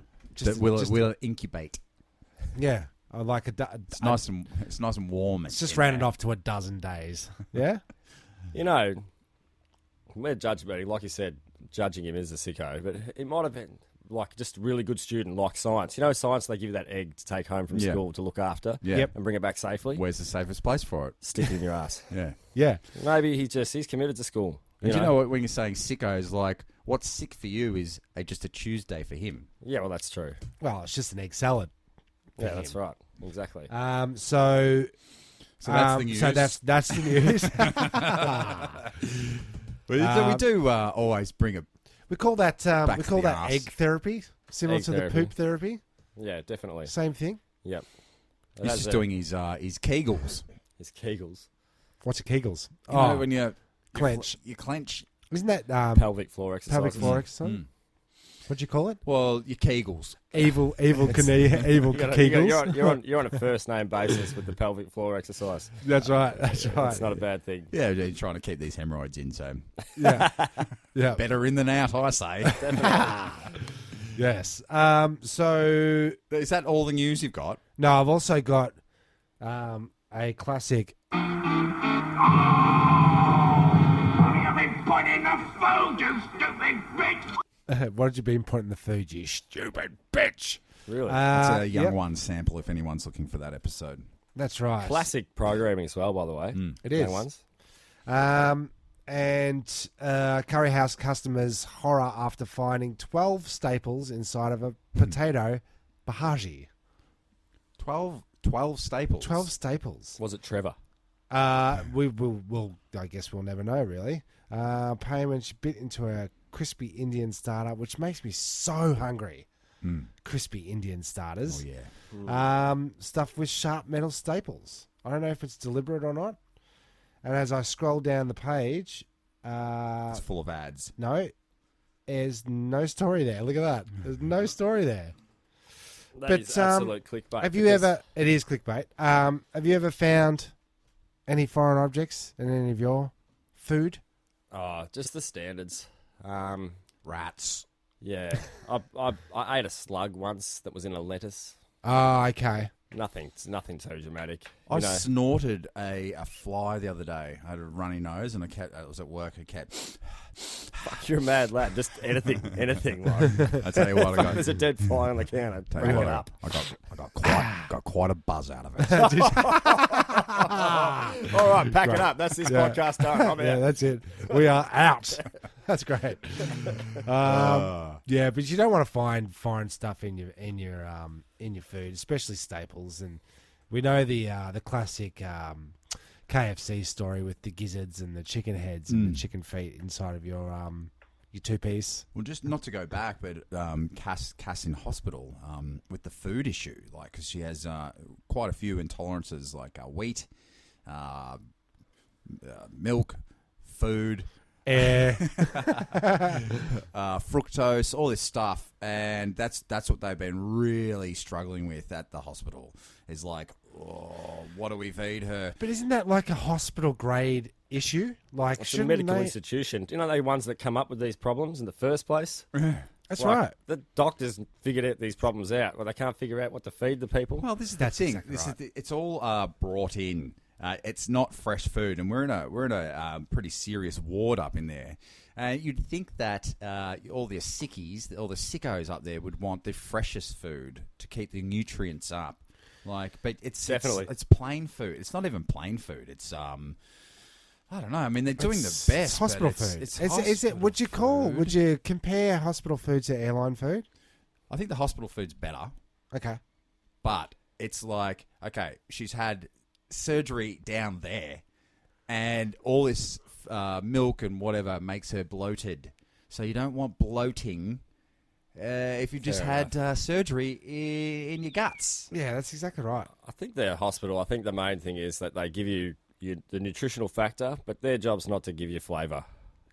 Will it incubate? Yeah. I like It's nice and warm. It's just rounded off to a dozen days. Yeah. You know, we're judging, like you said, judging him as a sicko, but it might have been like just a really good student, like science. You know, science, they give you that egg to take home from school to look after Yep. and bring it back safely. Where's the safest place for it? Stick it in your ass. Yeah. Yeah. Maybe he's committed to school. And you know what, when you're saying sickos, like, what's sick for you is just a Tuesday for him. Yeah, well, that's true. Well, it's just an egg salad. Yeah, that's right. Exactly. So that's the news. So that's the news. We do always bring a. We call that Back to the arse. egg therapy, similar Egg to therapy. the poop therapy. Yeah, definitely. Same thing. Yep. He's just doing his Kegels. his Kegels. What's a Kegels? You know, when you clench. You clench. Isn't that Pelvic floor exercise. pelvic floor exercise? Mm. What'd you call it? Well, your Kegels. Evil Kegels. You're on a first name basis with the pelvic floor exercise. That's right. That's right. It's not a bad thing. Yeah, you're trying to keep these hemorrhoids in, so Yeah. Yeah. better in than out, I say. Yes. So Is that all the news you've got? no, I've also got a classic. What had you been putting in the food, you stupid bitch? Really? It's a young yep. one sample if anyone's looking for that episode. That's right. Classic programming as well, by the way. It is. Young ones. And Curry House customers' horror after finding 12 staples inside of a potato bhaji. 12 staples. 12 staples. Was it Trevor? We'll I guess we'll never know, really. Payment bit into a crispy Indian starter, which makes me so hungry. Crispy Indian starters. Oh, yeah. Stuffed with sharp metal staples. I don't know if it's deliberate or not. And as I scroll down the page, It's full of ads. no, there's no story there. Look at that. There's no story there. That is absolute clickbait. Have you because- ever? It is clickbait. Have you ever found any foreign objects in any of your food? Oh, just the standards. Rats. Yeah. I ate a slug once that was in a lettuce. Oh, okay. Nothing too dramatic. I You know, snorted a fly the other day. I had a runny nose, and I was at work. A cat. you're a mad lad. Just anything. Like, I tell you what, I got. there's a dead fly on the counter. Tell Bring you it what, up. I got quite a buzz out of it. All right, pack it up. That's this podcast done. I'm Yeah, out. that's it. We are out. That's great. Yeah, but you don't want to find foreign stuff in your food, especially staples. And we know the classic KFC story with the gizzards and the chicken heads and the chicken feet inside of your two-piece. Well, just not to go back, but Cass in hospital with the food issue, like, because she has quite a few intolerances, like wheat, milk, food, fructose, all this stuff, and that's what they've been really struggling with at the hospital. Is like, oh, what do we feed her? But isn't that like a hospital grade issue? Like, It's a shouldn't medical they? institution. Do you know they ones that come up with these problems in the first place? That's Like, right. The doctors figured out these problems out. Well, they can't figure out what to feed the people. Well, this is That's the thing. exactly right. It's all brought in It's not fresh food, and we're in a pretty serious ward up in there. You'd think that all the sickies, all the sickos up there would want the freshest food to keep the nutrients up. But it's Definitely. it's plain food. It's not even plain food. It's I don't know. I mean, they're doing the best. It's hospital but food. It's Is it? Would you compare hospital food to airline food? I think the hospital food's better, Okay. but it's like, okay, she's had surgery down there, and all this milk and whatever makes her bloated. So you don't want bloating if you just had surgery in your guts. Yeah, that's exactly right. I think they're a hospital. I think the main thing is that they give you the nutritional factor, but their job's not to give you flavour.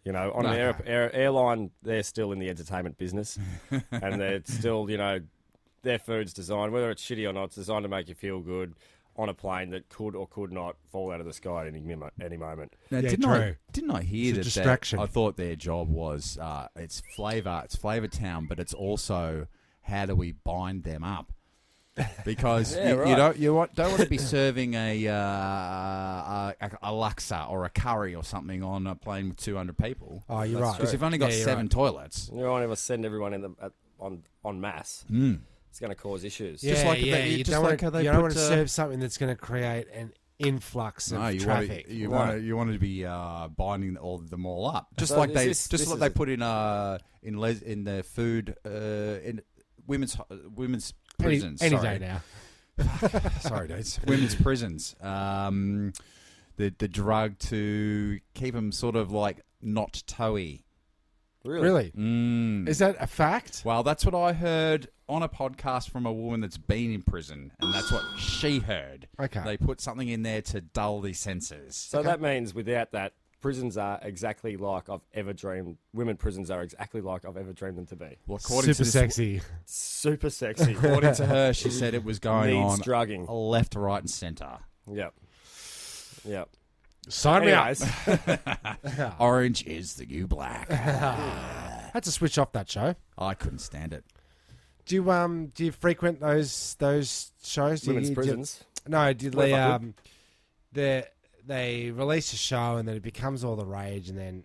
You know, on an airline, they're still in the entertainment business, and they're still, their food's designed, whether it's shitty or not, it's designed to make you feel good on a plane that could or could not fall out of the sky at any moment. Now, Yeah, didn't I hear It's a that distraction. I thought their job was it's Flavor Town, but it's also how do we bind them up? Because you don't want to be serving a laksa or a curry or something on a plane with 200 people. Oh, you're That's right. Because you've only got Yeah, you're 7 right. toilets. You don't want to send everyone in en masse. It's going to cause issues. Yeah, Just like yeah. they- You just don't like want how they you don't put, want to serve something that's going to create an influx of traffic. You want to be binding all of them all up, just So like they this is they put in the food in women's prisons. Any sorry. day now. Sorry, dudes. Women's prisons. The drug to keep them sort of like not toey. Really? Is that a fact? Well, that's what I heard on a podcast from a woman that's been in prison, and that's what she heard. Okay. They put something in there to dull the senses. So that means without that, prisons are exactly like I've ever dreamed. Women prisons are exactly like I've ever dreamed them to be. Well, Super sexy. Super sexy. According to her, she said it was going Needs on drugging. left, right, and centre. Yep. Sign me up. Anyways, Orange is the new black. Had to switch off that show. I couldn't stand it. Do you frequent those shows? women's prisons. No, did Well, they if I they release a show and then it becomes all the rage, and then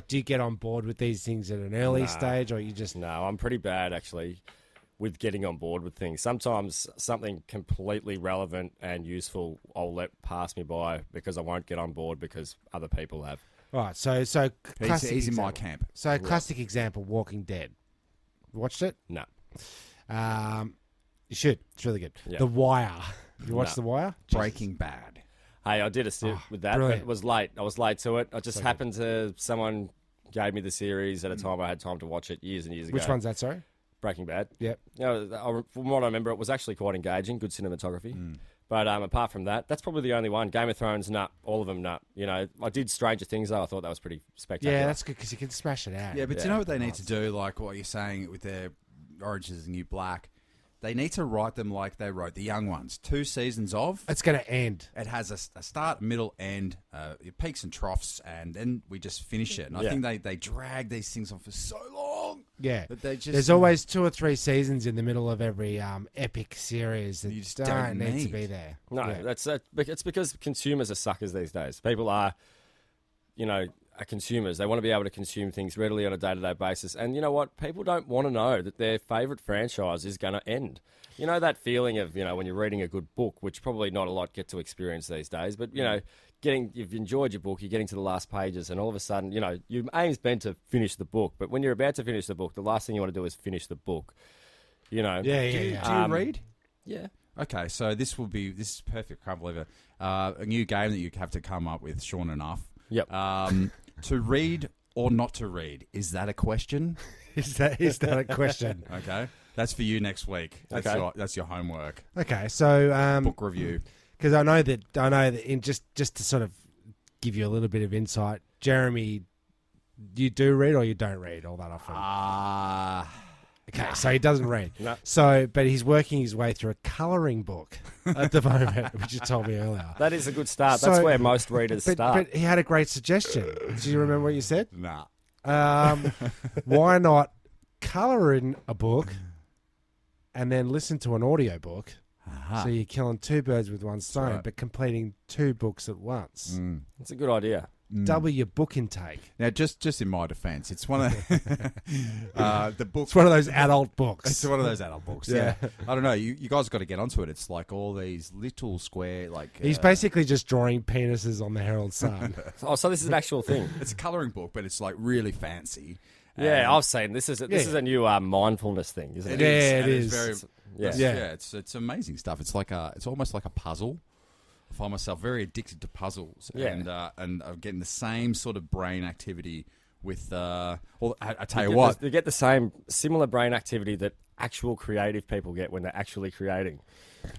do you get on board with these things at an early stage, or you just No, I'm pretty bad actually with getting on board with things. Sometimes something completely relevant and useful I'll let pass me by because I won't get on board because other people have. right? So classic He's in my example. camp. So classic example, Walking Dead. Watched it? No. You should. It's really good. Yeah. The Wire. You watched No. The Wire? Breaking Bad. Hey, I did a stint with that, brilliant. but it was late. I was late to it. I just happened to someone gave me the series at a time I had time to watch it years and years ago. Which one's that? Sorry. Breaking Bad. Yep. From what I remember, it was actually quite engaging, good cinematography. But apart from that, that's probably the only one. Game of Thrones, all of them, I did Stranger Things, though. I thought that was pretty spectacular. Yeah, that's good because you can smash it out. Yeah, but do you know what they need to do? Like what you're saying with their Orange is the New Black. They need to write them like they wrote the young ones. 2 seasons of. It's going to end. It has a start, middle, end, peaks and troughs, and then we just finish it. And I think they drag these things on for so long. Yeah. That they just, There's always 2 or 3 seasons in the middle of every epic series that You just don't don't need to need. be there. No, Yeah. it's because consumers are suckers these days. People are consumers. They want to be able to consume things readily on a day-to-day basis. And you know what? People don't want to know that their favourite franchise is going to end. You know that feeling of, when you're reading a good book, which probably not a lot get to experience these days, but, you've enjoyed your book, you're getting to the last pages, and all of a sudden, your aim's been to finish the book. But when you're about to finish the book, the last thing you want to do is finish the book. Yeah. Do you read? Yeah. Okay, so this is perfect. Can't believe it. A new game that you have to come up with, Sean enough. Yep. To read or not to read, is that a question? Is that a question? Okay, that's for you next week. That's your homework. Okay, so Book review. because I know that in just to sort of give you a little bit of insight, Jeremy, you do read or you don't read all that often? Okay, so he doesn't read. No. So, but he's working his way through a colouring book at the moment, which you told me earlier. That is a good start. That's where most readers start. But he had a great suggestion. Do you remember what you said? Nah. Why not colour in a book and then listen to an audiobook So you're killing two birds with one stone, right. but completing 2 books at once. It's a good idea. Double your book intake. Now, just in my defence, it's one of the books. It's one of those adult books. It's one of those adult books. Yeah, I don't know. You guys got to get onto it. It's like all these little square, like He's basically just drawing penises on the Herald Sun. Oh, so this is an actual thing. It's a colouring book, but it's like really fancy. Yeah, I've seen this is a new mindfulness thing, isn't it? Yeah, it and is. Very, Yeah. It's amazing stuff. It's like it's almost like a puzzle. I find myself very addicted to puzzles, and I'm getting the same sort of brain activity with. I tell you what, You get the same similar brain activity that actual creative people get when they're actually creating.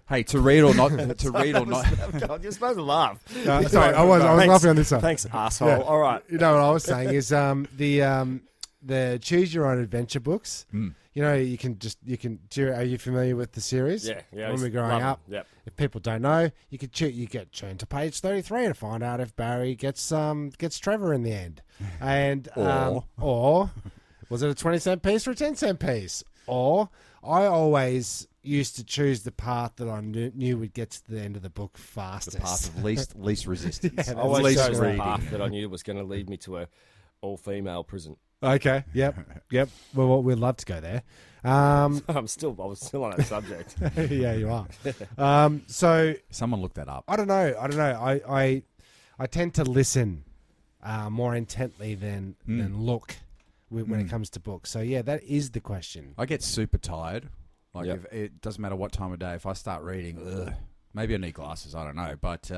hey, to read or not, to read or not. God, you're supposed to laugh. Sorry, I was laughing on this one. Thanks, asshole. Yeah. All right. You know what I was saying is the choose your own adventure books. You know, are you familiar with the series? Yeah. When we're growing up, Yep. if people don't know, you get turned to page 33 to find out if Barry gets Trevor in the end, and or was it a 20-cent piece or a 10-cent piece? Or I always used to choose the path that I knew would get to the end of the book fastest. The path of least resistance. Yeah, I always least chose the reading. path that I knew was going to lead me to a all-female prison. Okay. Yep. Well, we'd love to go there. I was still on that subject. Yeah, you are. So Someone look that up. I don't know. I tend to listen more intently than look when it comes to books. So yeah, that is the question. I get super tired. Like Yep. if it doesn't matter what time of day. If I start reading, maybe I need glasses. I don't know. But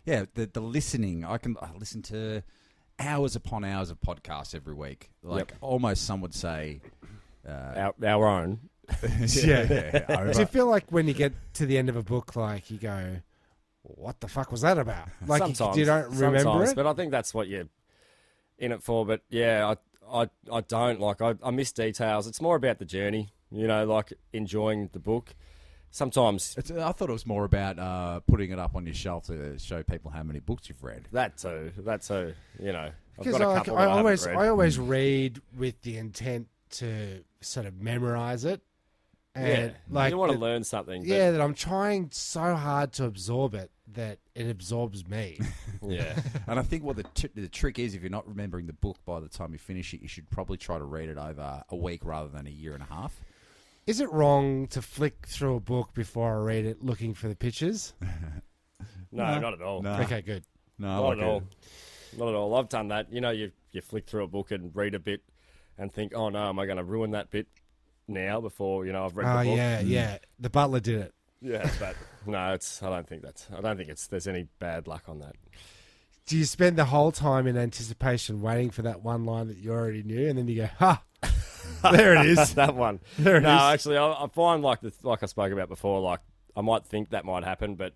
yeah, the listening. I listen to hours upon hours of podcasts every week. Like almost some would say, Our own. Yeah. Do you feel like when you get to the end of a book, like you go, "What the fuck was that about?" Like Sometimes you don't remember it. But I think that's what you're in it for. But yeah, I don't like. I miss details. It's more about the journey. You know, like enjoying the book. Sometimes I thought it was more about putting it up on your shelf to show people how many books you've read. that too. You know, I've Because got a couple that I haven't read. I always read with the intent to sort of memorize it, and you want to learn something. But that I'm trying so hard to absorb it that it absorbs me. yeah. And I think what the trick is, if you're not remembering the book by the time you finish it, you should probably try to read it over a week rather than a year and a half. Is it wrong to flick through a book before I read it looking for the pictures? No, not at all. No. Okay, good. No, Not at all. Not at all. I've done that. You know, you flick through a book and read a bit and think, oh no, am I going to ruin that bit now before, I've read the book? Yeah. The butler did it. Yeah, but no, I don't think there's any bad luck on that. Do you spend the whole time in anticipation waiting for that one line that you already knew, and then you go, ha, there it is. That one. There it is. Actually, I find like I spoke about before, like I might think that might happen, but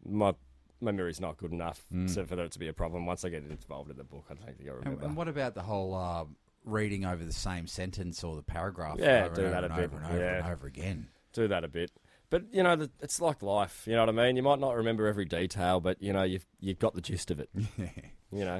my memory's not good enough for that to be a problem. Once I get involved in the book, I don't think I remember. And what about the whole reading over the same sentence or the paragraph? Yeah, over do and that over a bit. and over and over again. Do that a bit. But, it's like life, you know what I mean? You might not remember every detail, but, you've got the gist of it,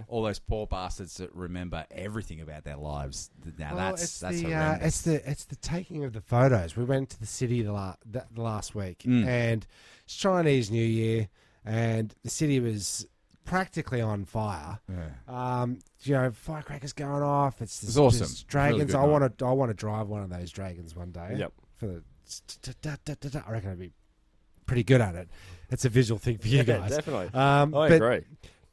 All those poor bastards that remember everything about their lives. Now that's it's the taking of the photos. We went to the city the last week, and it's Chinese New Year, and the city was practically on fire. Yeah. Firecrackers going off. It's awesome. Just dragons. Really good I want to drive one of those dragons one day. Yep. For the I reckon I'd be pretty good at it. It's a visual thing for you guys. Definitely. I agree.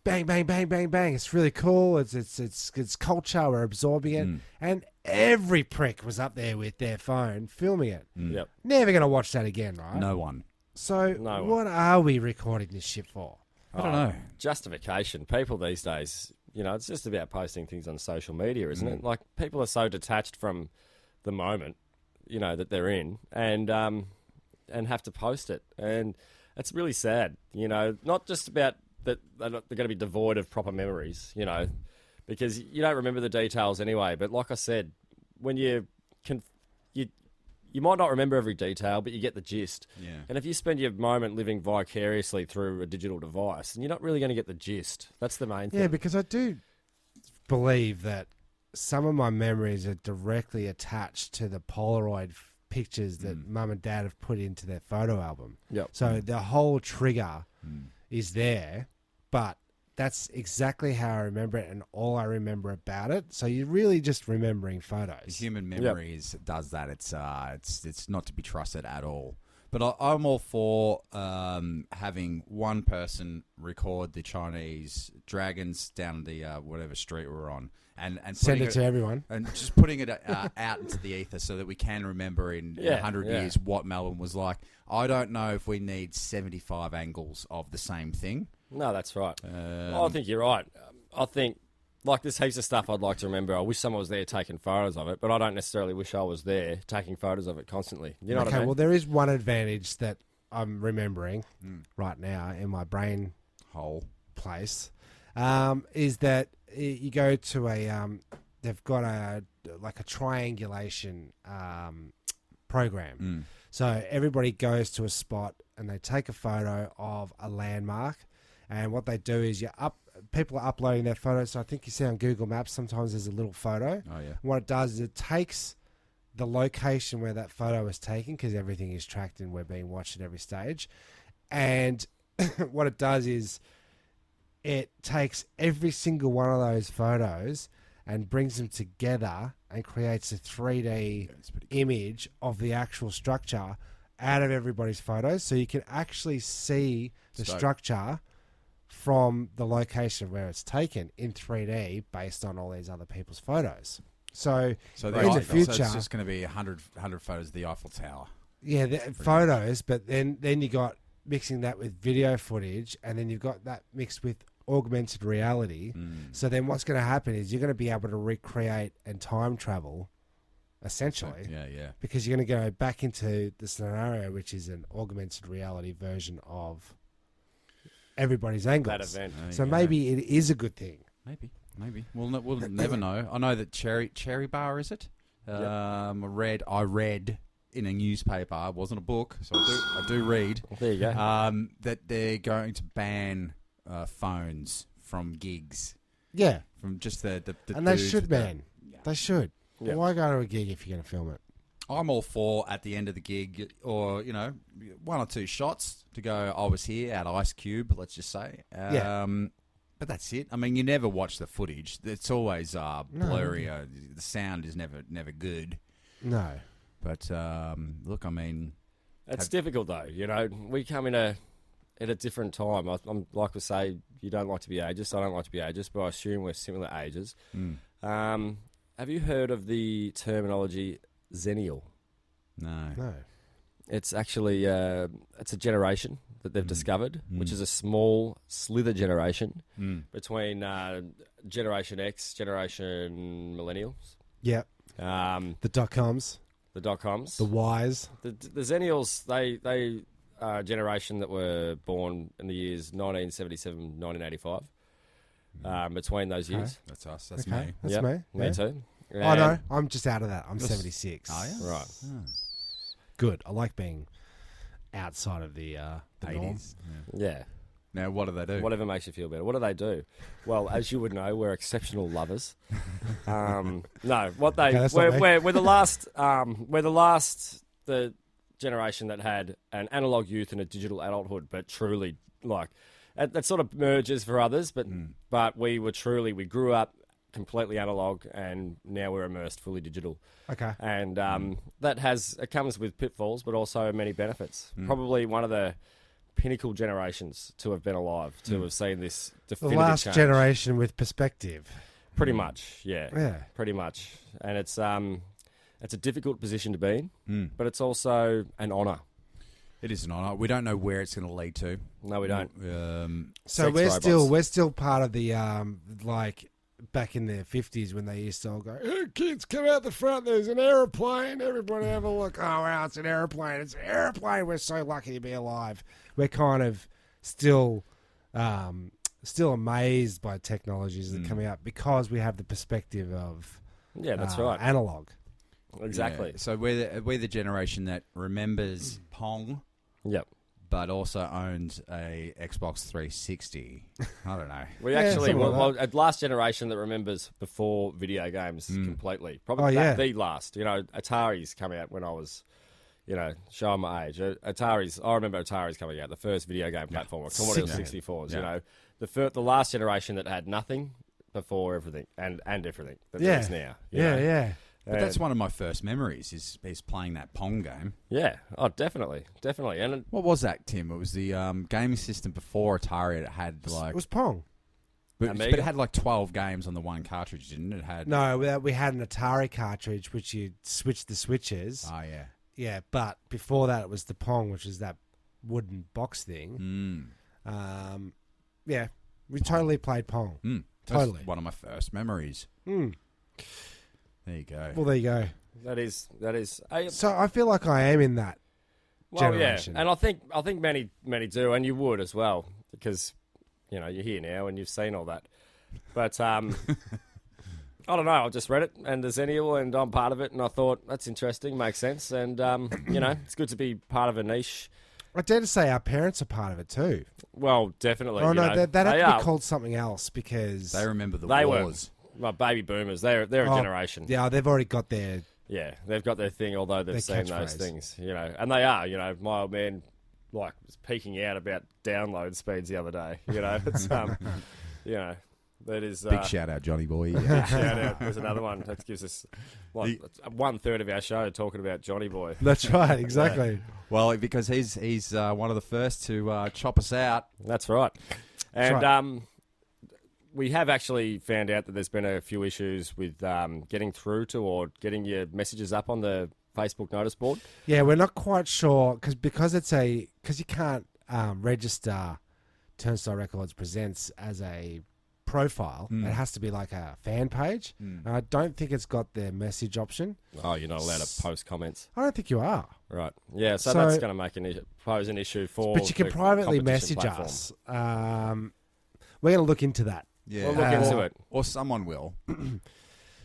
Bang, bang, bang, bang, bang. It's really cool. It's culture. We're absorbing it. And every prick was up there with their phone filming it. Yep. Never going to watch that again, right? No one. So No what are we recording this shit for? I don't know. Justification. People these days, it's just about posting things on social media, isn't it? Like, people are so detached from the moment, that they're in, and have to post it. And it's really sad, not just about that they're going to be devoid of proper memories, because you don't remember the details anyway. But like I said, when you might not remember every detail, but you get the gist. Yeah. And if you spend your moment living vicariously through a digital device, then you're not really going to get the gist. That's the main thing. Yeah, because I do believe that some of my memories are directly attached to the Polaroid pictures that mum and dad have put into their photo album. Yep. So the whole trigger is there, but that's exactly how I remember it and all I remember about it. So you're really just remembering The photos. human memories does that. It's not to be trusted at all. But I'm all for having one person record the Chinese dragons down the whatever street we're on, and Send putting it to everyone. and just putting it out into the ether so that we can remember in 100 years what Melbourne was like. I don't know if we need 75 angles of the same thing. No, that's right. I think you're right. I think, like, there's heaps of stuff I'd like to remember. I wish someone was there taking photos of it, but I don't necessarily wish I was there taking photos of it constantly. You know what I mean? Well, there is one advantage that I'm remembering right now in my brain Hole. place, is that you go to they've got a triangulation program. So everybody goes to a spot and they take a photo of a landmark, and what they do is people are uploading their photos. So I think you see on Google Maps sometimes there's a little photo. Oh, yeah. And what it does is it takes the location where that photo is taken, because everything is tracked and we're being watched at every stage. And what it does is it takes every single one of those photos and brings them together and creates a 3D image of the actual structure out of everybody's photos. So you can actually see the structure from the location where it's taken in 3D based on all these other people's photos. So in the future, so it's just going to be 100 photos of the Eiffel Tower. Yeah, photos, but then you got mixing that with video footage, and then you've got that mixed with augmented reality. So then what's going to happen is you're going to be able to recreate and time travel, essentially. Yeah. Because you're going to go back into the scenario, which is an augmented reality version of everybody's angles. That event. So maybe it is a good thing. Maybe. We'll never know. I know that Cherry Bar, is it? I read in a newspaper, it wasn't a book, so I do read. There you go. That they're going to ban phones from gigs. Yeah. From just the And they dudes should, with man. They should. Yeah. Why go to a gig if you're going to film it? I'm all for at the end of the gig, or one or two shots to go. I was here at Ice Cube, let's just say. But that's it. I mean, you never watch the footage. It's always blurry. The sound is never good. No. But look, I mean, it's difficult though. We come in at a different time. I'm like we say, you don't like to be ageist. I don't like to be ageist, but I assume we're similar ages. Have you heard of the terminology Zennial? No. It's actually it's a generation that they've discovered, which is a small slither generation between Generation X, Generation Millennials. Yep. The .coms. The .coms. The Ys. The Zennials, they are a generation that were born in the years 1977, 1985. Between those years. That's us. That's Okay. me. That's Yep, me. Me Yeah. too. Oh, no. I'm just out of that. I'm 76. Oh, yeah? Right. Good. I like being outside of the norm. 80s. Yeah. Now, what do they do? Whatever makes you feel better. What do they do? Well, as you would know, we're exceptional lovers. No, what they Okay, that's not me. we're the the generation that had an analog youth and a digital adulthood, but truly that sort of merges for others. But we grew up completely analog, and now we're immersed fully digital. Okay. And it comes with pitfalls, but also many benefits. Probably one of the pinnacle generations to have been alive, to have seen this The definitive last change. generation with perspective. Pretty much, yeah. Yeah. Pretty much. And it's a difficult position to be in, but it's also an honour. It is an honour. We don't know where it's going to lead to. No, we don't. So Sex we're still part of the back in the 50s when they used to all go, hey, kids, come out the front, there's an aeroplane, everybody have a look. Oh, wow, it's an aeroplane. It's an aeroplane. We're so lucky to be alive. We're kind of still amazed by technologies that are coming out because we have the perspective of that's right. analog. Exactly. Yeah. So we're the generation that remembers Pong, Yep. but also owns a Xbox 360. I don't know. We actually, something like a last generation that remembers before video games completely. Probably Oh, yeah. the last. Atari's come out when I was show my age. Atari's. I remember Atari's coming out, the first video game platform, Commodore 64s. Yeah. The last generation that had nothing before everything and everything that there is now. you know? Yeah. But that's one of my first memories is playing that Pong game. Yeah. Oh, definitely. And What was that, Tim? It was the gaming system before Atari. It had It was Pong. but Amiga? it had like 12 games on the one cartridge, didn't it? It had No, we had an Atari cartridge which you switched the switches. Oh yeah. Yeah, but before that it was the Pong, which is that wooden box thing. Yeah, we totally played Pong. That's Totally. one of my first memories. There you go. Well, there you go. that is. So I feel like I am in that generation. Yeah, and I think many do, and you would as well, because you're here now and you've seen all that. But I don't know. I just read it, and there's Zennial, and I'm part of it, and I thought that's interesting, makes sense, and it's good to be part of a niche. I dare to say our parents are part of it too. Well, definitely. Oh no, that they have to are. be called something else because They remember the They wars. Well, baby boomers. They're a generation. Yeah, they've already got their. Yeah, they've got their thing, although they've Their seen those catchphrase. things, and they are. My old man, was peeking out about download speeds the other day. It's that is Big shout out, Johnny Boy. shout out. There's another one that gives us 1/3 of our show talking about Johnny Boy. That's right, exactly. Well, because he's one of the first to chop us out. That's right. And right. We have actually found out that there's been a few issues with getting through to or getting your messages up on the Facebook notice board. Yeah, we're not quite sure because you can't register Turnstile Records Presents as a profile. It has to be like a fan page. And I don't think it's got the message option. Oh, you're not allowed to post comments. I don't think you are. Right. Yeah, so So- that's going to pose an issue for But you can the privately competition message platform. us. We're going to look into that. Yeah. We'll look into it. Or someone will.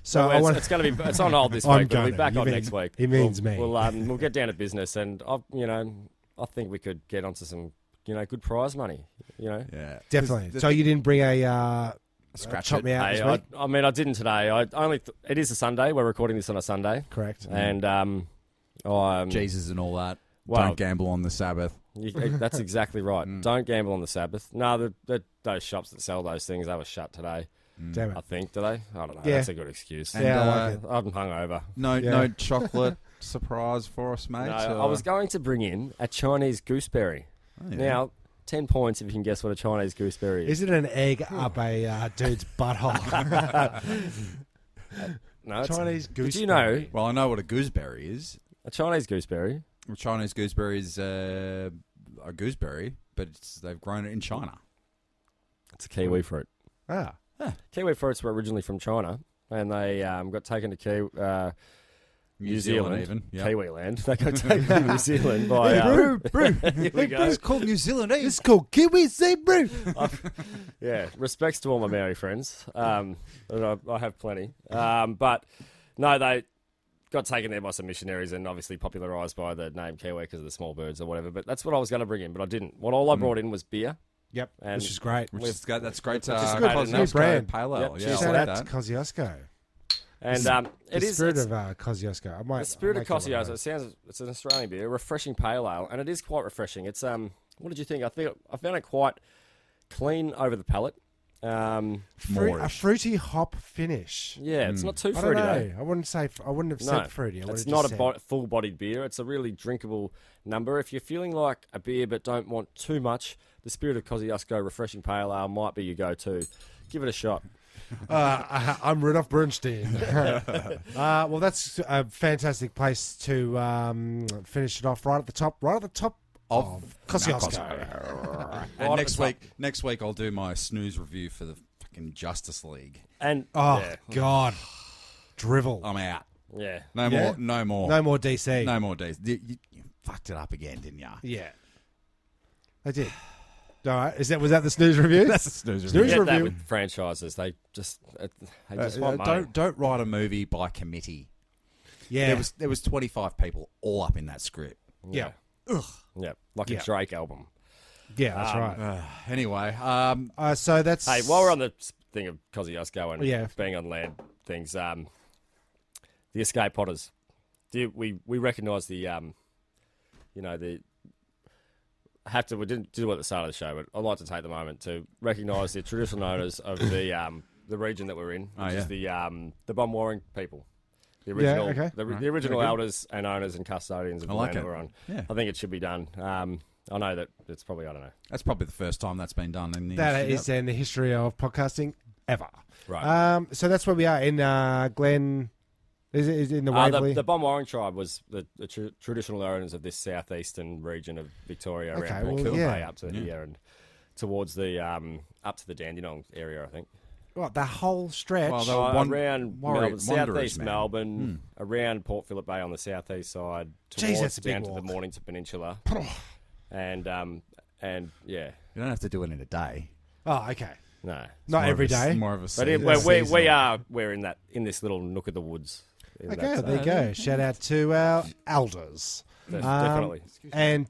So Well, I want it's going to be it's on hold this I'm week, but we'll be gonna. back You on mean- next week. he means me. We'll get down to business, and I think we could get onto some good prize money. Yeah. definitely. So you didn't bring a Scratch chop it. me out Hey, this week? I didn't today. It is a Sunday. We're recording this on a Sunday, Correct. and Jesus and all that. Well- Don't gamble on the Sabbath. That's exactly right. Don't gamble on the Sabbath. No, those shops that sell those things, they were shut today. Damn I it. think, do they? I don't know. Yeah. That's a good excuse. And, Yeah, I like it. I'm hungover. No chocolate surprise for us, mate. No, I was going to bring in a Chinese gooseberry. Oh, yeah. Now, 10 points if you can guess what a Chinese gooseberry is. Is it an egg up a dude's butthole? No, it's Chinese Did gooseberry. you know Well, I know what a gooseberry is. a Chinese gooseberry? A Chinese gooseberry is a gooseberry, but they've grown it in China. It's a kiwi fruit. Ah. Kiwi fruits were originally from China, and they got taken to New Zealand, even. Yeah. Kiwi land. They got taken to New Zealand by. Brew. Here we go. It's called New Zealand, eh? It's called Kiwi Sea Brew. Yeah, respects to all my Maori friends. And I have plenty. But no, they got taken there by some missionaries and obviously popularised by the name Kiwi because of the small birds or whatever. But that's what I was going to bring in, but I didn't. All I brought in was beer. Yep, And which is great. That's great. Which is good. good. Cosmos New brand. Pale Ale. Yep, Yeah, cheers I Shout like out to that. Kosciuszko. And it The is spirit it's- of Kosciuszko. the spirit of Kosciuszko. It's an Australian beer, a refreshing pale ale, and it is quite refreshing. It's what did you think? I found it quite clean over the palate. A Moorish. fruity hop finish. Yeah, it's not too I don't fruity know. though. I wouldn't have said fruity. I It's would've not just said- a full-bodied beer. It's a really drinkable number. If you're feeling like a beer but don't want too much, the Spirit of Kosciuszko Refreshing Pale Ale might be your go-to. Give it a shot. I'm Rudolph Bernstein. Well, that's a fantastic place to finish it off. Right at the top of Kosciuszko. And Right next at the next week I'll do my snooze review for the fucking Justice League. And Oh yeah, God, drivel. I'm out. yeah. No Yeah? more. No more. No more DC. No more days. You fucked it up again, didn't you? Yeah, I did. All right. Was that the snooze review? That's a snooze Snooze review. Get that review. with franchises. They just want money. Don't write a movie by committee. Yeah. There was 25 people all up in that script. Yeah. Yeah, like Yeah. a Drake album. Yeah, that's right. Anyway, So that's. Hey, while we're on the thing of Kosciuszko and Yeah. being on land things, the Escape Potters. We recognise the you know, we didn't do it at the start of the show, but I'd like to take the moment to recognise the traditional owners of the region that we're in, which is the Bomwarring people. The original, the original elders and owners and custodians of the land that we're on. Yeah. I think it should be done. I know that it's probably, I don't know. That's probably the first time that's been done in the that is in the history of podcasting ever. Right. So that's where we are in Glen. Is it in the Waverley? The Bomwarring tribe was the traditional owners of this southeastern region of Victoria, around Port Phillip Bay up to here and towards the up to the Dandenong area, I think. Right, the whole stretch. Well, around Melbourne, southeast Melbourne, around Port Phillip Bay on the southeast side, towards down to the Mornington Peninsula, and yeah. You don't have to do it in a day. Oh, okay. No, not every day. More of a but we're in this little nook of the woods. Okay, there you go. Shout out to our elders. Definitely. And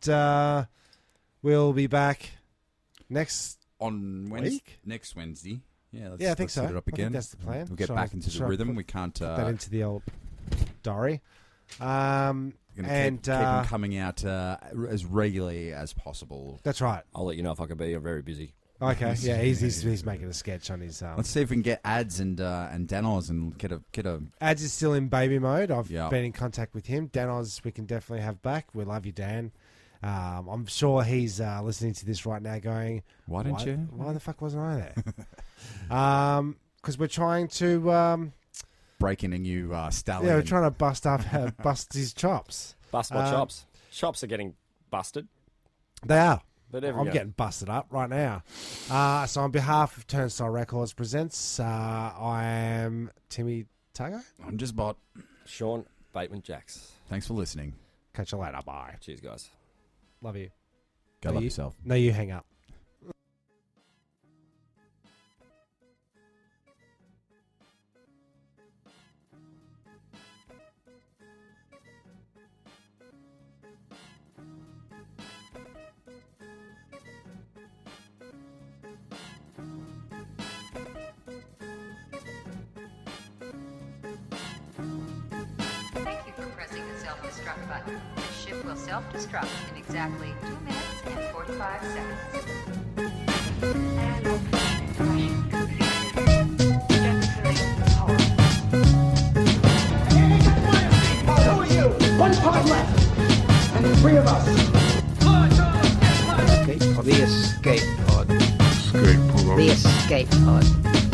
we'll be back next week? Next Wednesday. Yeah, I think so. Set it up again. I think that's the plan. We'll get back into the rhythm. We can't put that into the old diary. Keep them coming out as regularly as possible. That's right. I'll let you know if I can be. I'm very busy. Okay, yeah, he's making a sketch on his. Let's see if we can get ads and Danos and get a. Ads is still in baby mode. I've been in contact with him. Danos, we can definitely have back. We love you, Dan. I'm sure he's listening to this right now, going, "Why didn't you? Why the fuck wasn't I there?" Because we're trying to break in a new stallion. Yeah, we're trying to bust his chops. Bust my chops. Chops are getting busted. They are. But I'm getting busted up right now. So on behalf of Turnstile Records Presents, I am Timmy Tago. I'm Jezbot. Sean Bateman-Jacks. Thanks for listening. Catch you later. Bye. Cheers, guys. Love you. Go love yourself. No, you hang up. Self-destruct button. The ship will self-destruct in exactly 2 minutes and 45 seconds. And operation completed. Who are you? One pod left. And 3 of us. The escape pod. The escape pod.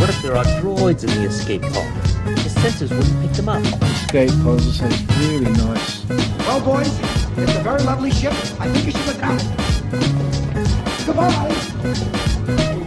What if there are droids in the escape pod? The sensors wouldn't pick them up. Escape puzzle sounds really nice. Well, boys, it's a very lovely ship. I think you should look out. Goodbye.